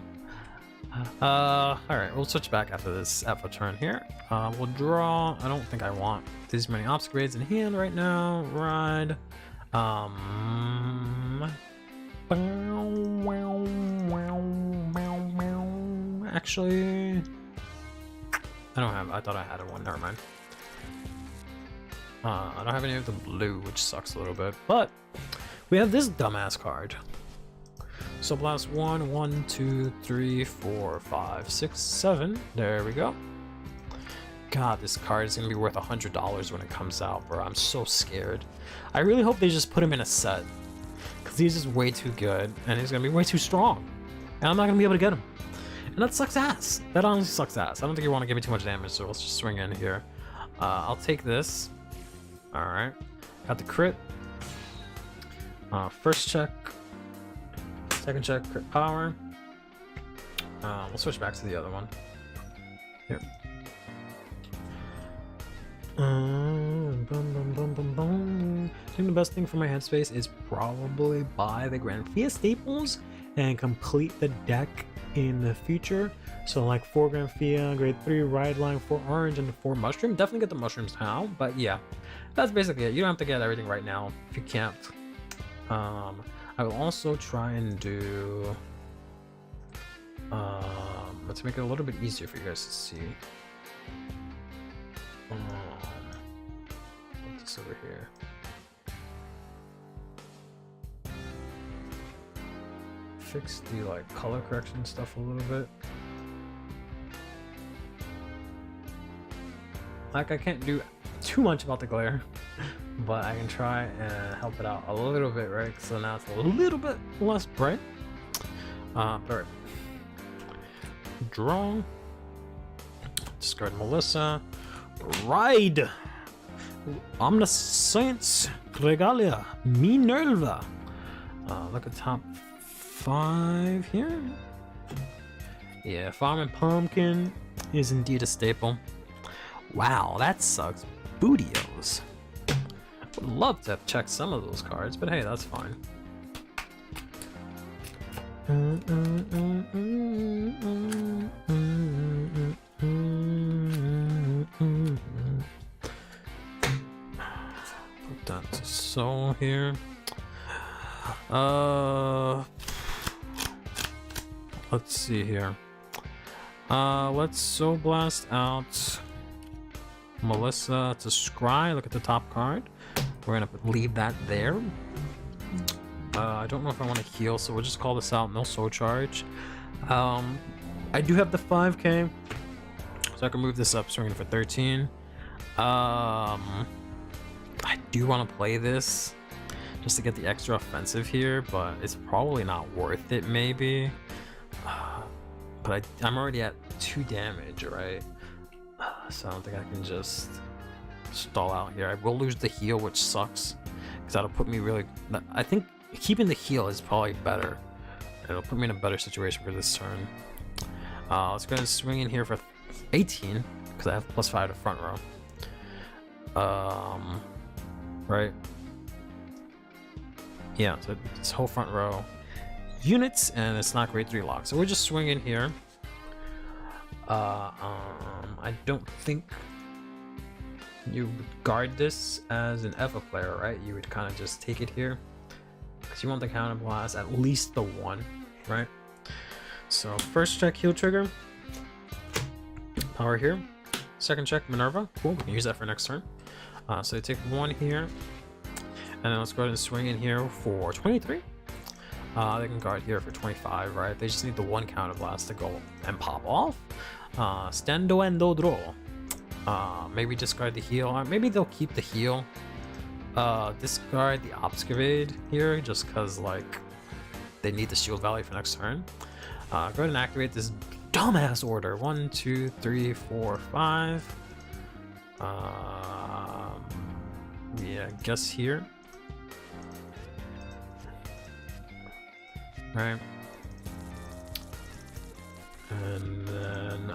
Speaker 2: Alright, we'll switch back after this alpha turn here. We'll draw. I don't think I want these many ops grades in hand right now. Ride. Actually, I thought I had one. Never mind. I don't have any of the blue, which sucks a little bit. But we have this dumbass card. So blast 1, 1, 2, 3, 4, 5, 6, 7. There we go. God, this card is gonna be worth $100 when it comes out, bro. I'm so scared. I really hope they just put him in a set, because he's just way too good, and he's gonna be way too strong, and I'm not gonna be able to get him. And that sucks ass. That honestly sucks ass. I don't think you want to give me too much damage, so let's just swing in here. I'll take this. Alright. Got the crit. First check. Second check, crit power. We'll switch back to the other one. Here. I think the best thing for my headspace is probably buy the Grand Fia staples and complete the deck in the future. So like 4 Grand Fia, grade 3 ride line, 4 orange, and 4 mushroom. Definitely get the mushrooms now, but yeah, that's basically it. You don't have to get everything right now if you can't. I will also try and do let's make it a little bit easier for you guys to see. Put this over here. Fix the like color correction stuff a little bit. Like I can't do too much about the glare, but I can try and help it out a little bit, right? So now it's a little bit less bright. Alright. Draw. Discard Melissa. Ride! Omniscience Regalia Minerva. Look at top 5 here. Yeah, Farm and Pumpkin is indeed a staple. Wow, that sucks. Bootios. Would love to have checked some of those cards, but hey, that's fine. Put that to soul here. Let's see here. Let's Soul Blast out Melissa to Scry. Look at the top card. We're gonna leave that there. I don't know if I want to heal, so we'll just call this out. No soul charge. I do have the 5k, so I can move this up, swinging for 13. I do want to play this just to get the extra offensive here, but it's probably not worth it, maybe. But I'm already at 2 damage, right? So I don't think I can just stall out here. I will lose the heal, which sucks, because that'll put me really... I think keeping the heal is probably better. It'll put me in a better situation for this turn. Let's go ahead and swing in here for 18, because I have +5 to front row. Right? Yeah, so this whole front row units, and it's not grade 3 lock. So we're just swinging here. I don't think you would guard this as an Eva player, right? You would kind of just take it here, because you want the counter blast, at least the 1, right? So first check, heal trigger. Power here. Second check, Minerva. Cool, we can use that for next turn. So they take 1 here. And then let's go ahead and swing in here for 23. They can guard here for 25, right? They just need the 1 counter blast to go and pop off. Stendo endo draw. Maybe discard the heal. Or maybe they'll keep the heal. Discard the Obscurade here, just because, like, they need the shield value for next turn. Go ahead and activate this dumbass order. 1, 2, 3, 4, 5. Yeah, I guess here. Right. And then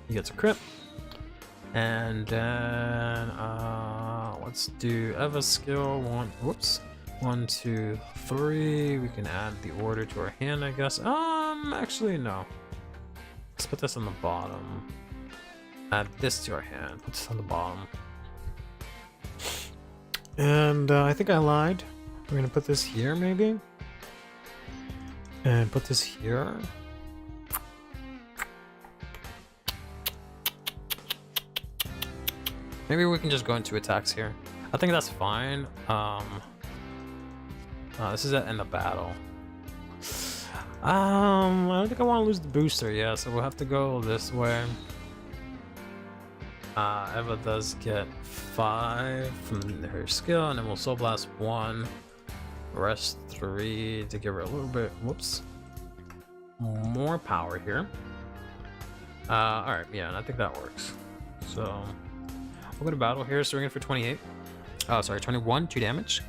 Speaker 2: he gets a crit. And then let's do Eva skill. 1, 2, 3. We can add the order to our hand, I guess. Actually no. Let's put this on the bottom. Add this to our hand. Put this on the bottom. And I think I lied. We're gonna put this here, maybe. And put this here. Maybe we can just go into attacks here. I think that's fine. This is at end of battle. I don't think I want to lose the booster, yeah, so we'll have to go this way. Eva does get 5 from her skill, and then we'll Soul Blast 1. Rest 3 to give her a little bit, more power here. Alright, yeah, and I think that works. So, we'll go to battle here, swinging for 28. Oh, sorry, 21, 2 damage.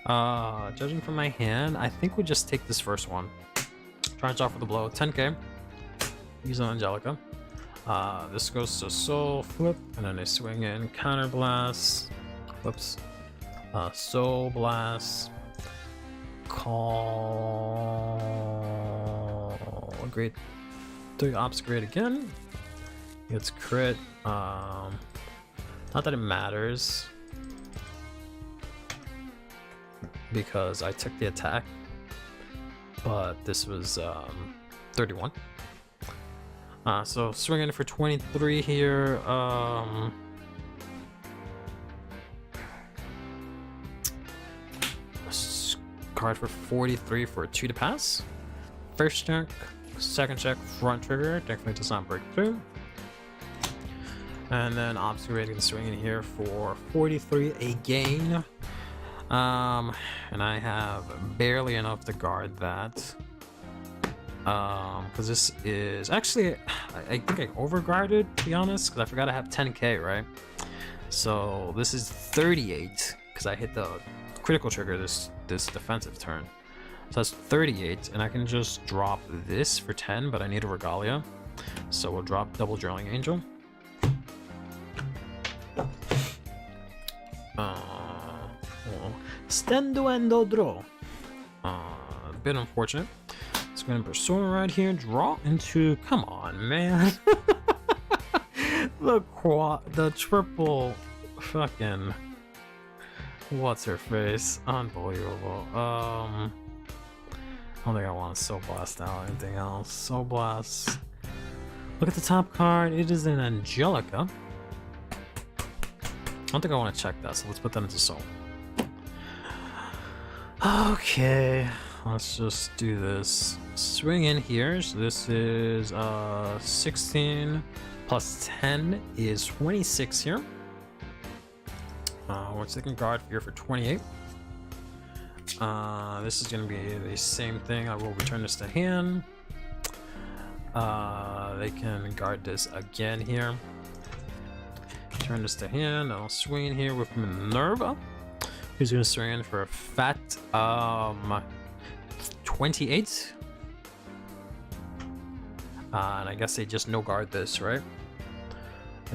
Speaker 2: Judging from my hand, I think we just take this first one. Charge off with a blow, 10k. Use on Angelica. This goes to Soul Flip, and then they swing in Counter Blast. Soul Blast. Call Great 3 Obscurate again. It's crit. Not that it matters, because I took the attack, but this was 31. So swinging for 23 here. Card for 43 for a 2 to pass. First check, second check, front trigger, definitely does not break through. And then obscurating the swing in here for 43 again. And I have barely enough to guard that. Because this is actually, I think I overguarded, to be honest, because I forgot I have 10k, right? So this is 38 because I hit the critical trigger this defensive turn. So that's 38, and I can just drop this for 10, but I need a Regalia, so we'll drop double Drilling Angel. Stendo endo draw. A bit unfortunate. Let's go and Persona right here. Draw into. Come on, man. the triple fucking. What's her face? Unbelievable. I don't think I want to Soul Blast out or anything else. Soul Blast. Look at the top card. It is an Angelica. I don't think I want to check that, so let's put that into Soul. Okay, let's just do this. Swing in here. So this is 16 Plus 10 is 26 here. We're taking guard here for 28. This is going to be the same thing. I will return this to hand. They can guard this again here. Turn this to hand. I'll swing in here with Minerva, who's going to swing in for a fat 28. And I guess they just no guard this, right?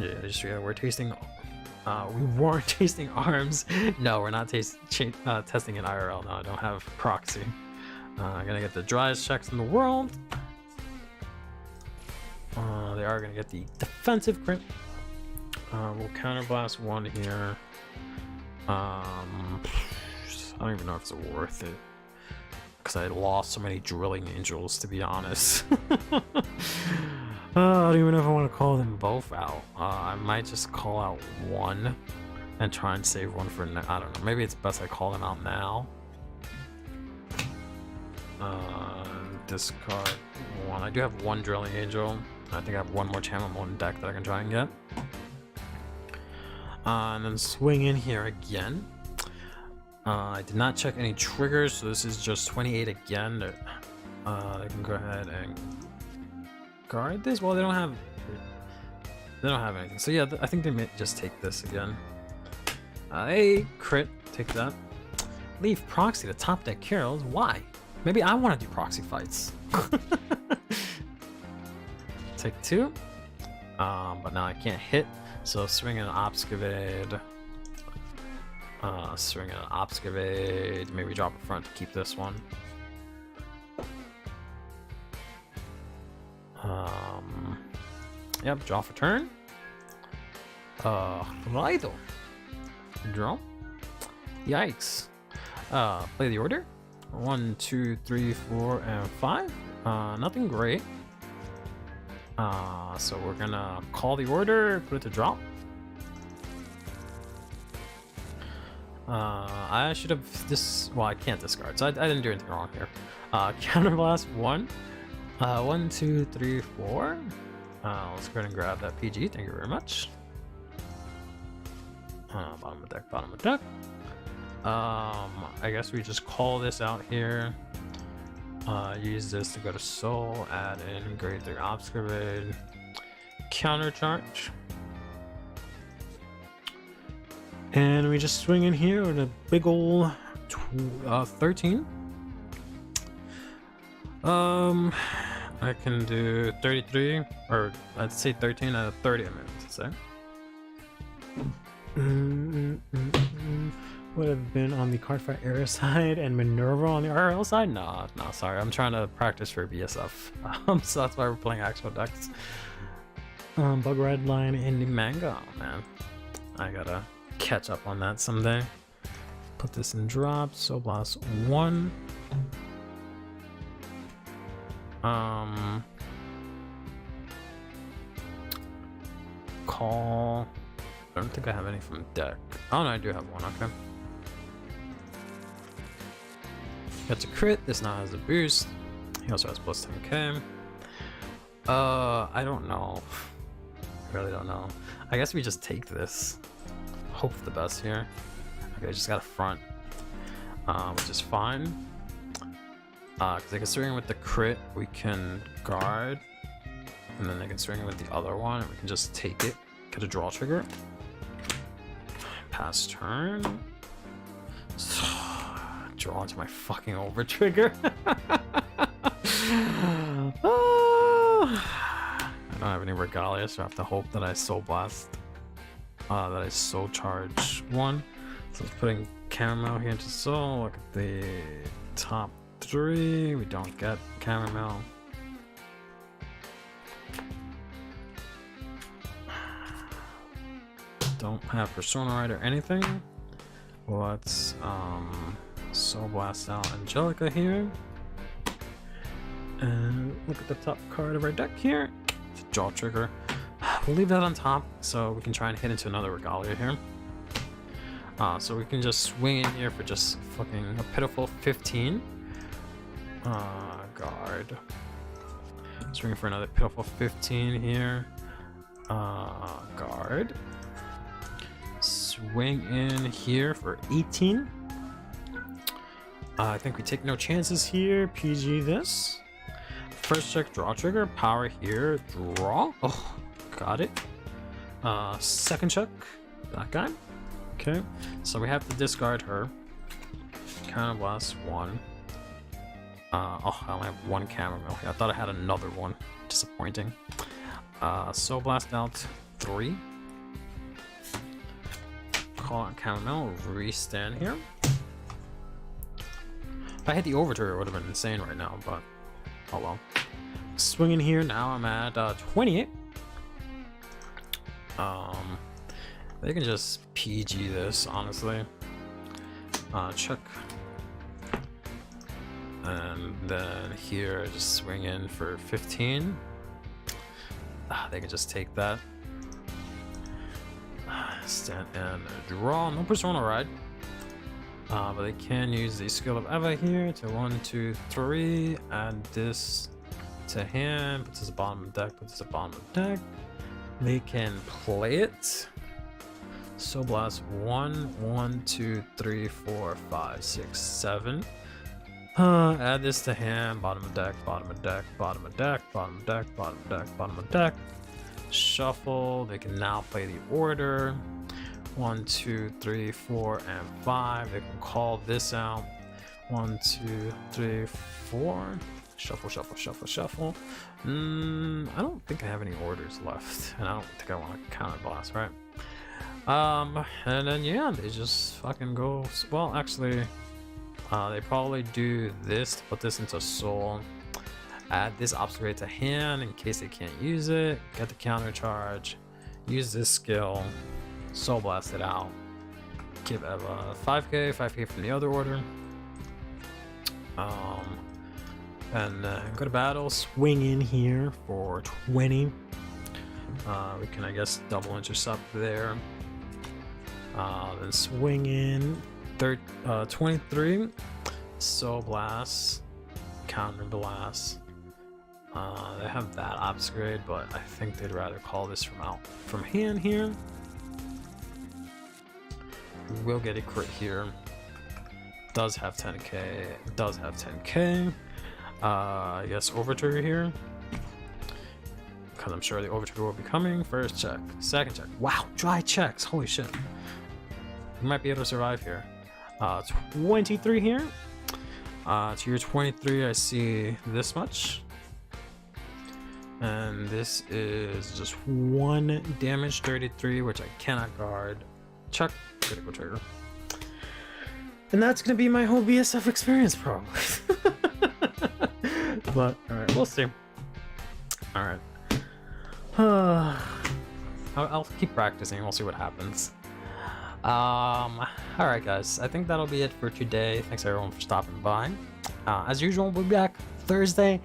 Speaker 2: Yeah, we're tasting. We weren't tasting arms. No, we're not testing in IRL. No, I don't have proxy. I'm gonna get the driest checks in the world. They are gonna get the defensive crit. We'll counterblast one here. I don't even know if it's worth it, because I lost so many drilling angels, to be honest. I don't even know if I want to call them both out. I might just call out one and try and save one for I don't know. Maybe it's best I call them out now. Discard one. I do have one drilling angel. I think I have one more channel on deck that I can try and get. And then swing in here again. I did not check any triggers, so this is just 28 again. They can go ahead and guard this. Well, they don't have anything, so yeah, I think they may just take this again. A crit, take that. Leave proxy to top deck Carol's. Why? Maybe I want to do proxy fights. Take 2, but now I can't hit, so swing an Obscavade. Swing an Obscavade. Maybe drop a front to keep this one. Yep, draw for turn. Rido. Draw. Yikes. Play the order. 1, 2, 3, 4, and 5. Nothing great. So we're gonna call the order, put it to drop. I should have well, I can't discard, so I didn't do anything wrong here. Counterblast 1. 1, 2, 3, 4. Let's go ahead and grab that PG. Thank you very much. Bottom of deck, bottom of deck. I guess we just call this out here. Use this to go to Soul, add in grade 3 Obscavade, countercharge. And we just swing in here with a big ol' 13. I can do 33, or I'd say 13 out of 30 I meant to say. Would have been on the Cardfight Era side and Minerva on the RL side? No, sorry. I'm trying to practice for BSF. So that's why we're playing Expo decks. Bug Red Line in the manga. Oh, man. I gotta catch up on that someday. Put this in drop. So blast 1. Call. I don't think I have any from deck. Oh no, I do have one. Okay. That's a crit. This now has a boost. He also has plus 10k. I don't know. I really don't know. I guess we just take this. Hope for the best here. Okay, I just got a front, which is fine. Because they can swing with the crit, we can guard, and then they can swing with the other one, and we can just take it, get a draw trigger, pass turn, draw into my fucking over trigger. I don't have any Regalia, so I have to hope that I Soul Blast, that I Soul Charge 1. So it's putting Caramel here into Soul. Look at the top 3. We don't get Caramel. Don't have Persona Rider or anything. Let's Soul Blast out Angelica here. And look at the top card of our deck here. It's a Jaw Trigger. We'll leave that on top so we can try and hit into another Regalia here. So we can just swing in here for just fucking a pitiful 15. Guard. Swing for another pitiful 15 here. Guard. Swing in here for 18. I think we take no chances here. PG this. First check, draw trigger. Power here, draw. Oh, got it. Second check, that guy. Okay, so we have to discard her. Counterblast 1. Oh, I only have 1 chamomile. I thought I had another one. Disappointing. Soul Blast out 3. Call out chamomile, restand here. If I hit the overture, it would have been insane right now, but oh well. Swinging here, now I'm at 28. They can just PG this, honestly. Check. And then here, just swing in for 15. They can just take that. Stand and draw. No Persona Ride. But they can use the skill of Eva here to 1, 2, 3. Add this to hand. Put this at bottom of deck. Put this at bottom of deck. They can play it. Soul Blast 1, 2, 3, 4, 5, 6, 7. Add this to hand. Bottom of deck. Bottom of deck. Bottom of deck. Bottom of deck. Bottom of deck. Bottom of deck. Shuffle. They can now play the order. 1, 2, 3, 4, and 5. They can call this out. 1, 2, 3, 4. Shuffle, shuffle, shuffle, shuffle. I don't think I have any orders left, and I don't think I want to counterblast, right? And then yeah, they just fucking go. Well, actually, they probably do this to put this into soul. Add this obstacle to hand in case they can't use it. Get the counter charge. Use this skill. Soul Blast it out. Give Eva 5k, 5k from the other order. And go to battle. Swing in here for 20. We can, I guess, double intercept there. Then swing in 23. Soul Blast. Counter Blast. They have that upgrade, but I think they'd rather call this from hand here. We'll get a crit here. Does have 10k. Does have 10k. I guess overture here. Because I'm sure the overture will be coming. First check. Second check. Wow, dry checks. Holy shit. We might be able to survive here. 23 here. To your 23, I see this much. And this is just 1 damage, 33, which I cannot guard. Check. Critical trigger. And that's gonna be my whole BSF experience, probably. But alright, we'll see. Alright. I'll keep practicing, we'll see what happens. Alright guys, I think that'll be it for today. Thanks everyone for stopping by. As usual, we'll be back Thursday.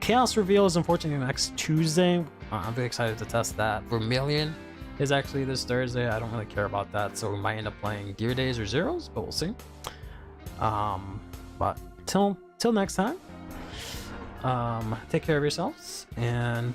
Speaker 2: Chaos Reveal is unfortunately next Tuesday. I'm very excited to test that. Vermilion is actually this Thursday. I don't really care about that, so we might end up playing Gear Days or Zeros, but we'll see. But till next time, take care of yourselves, and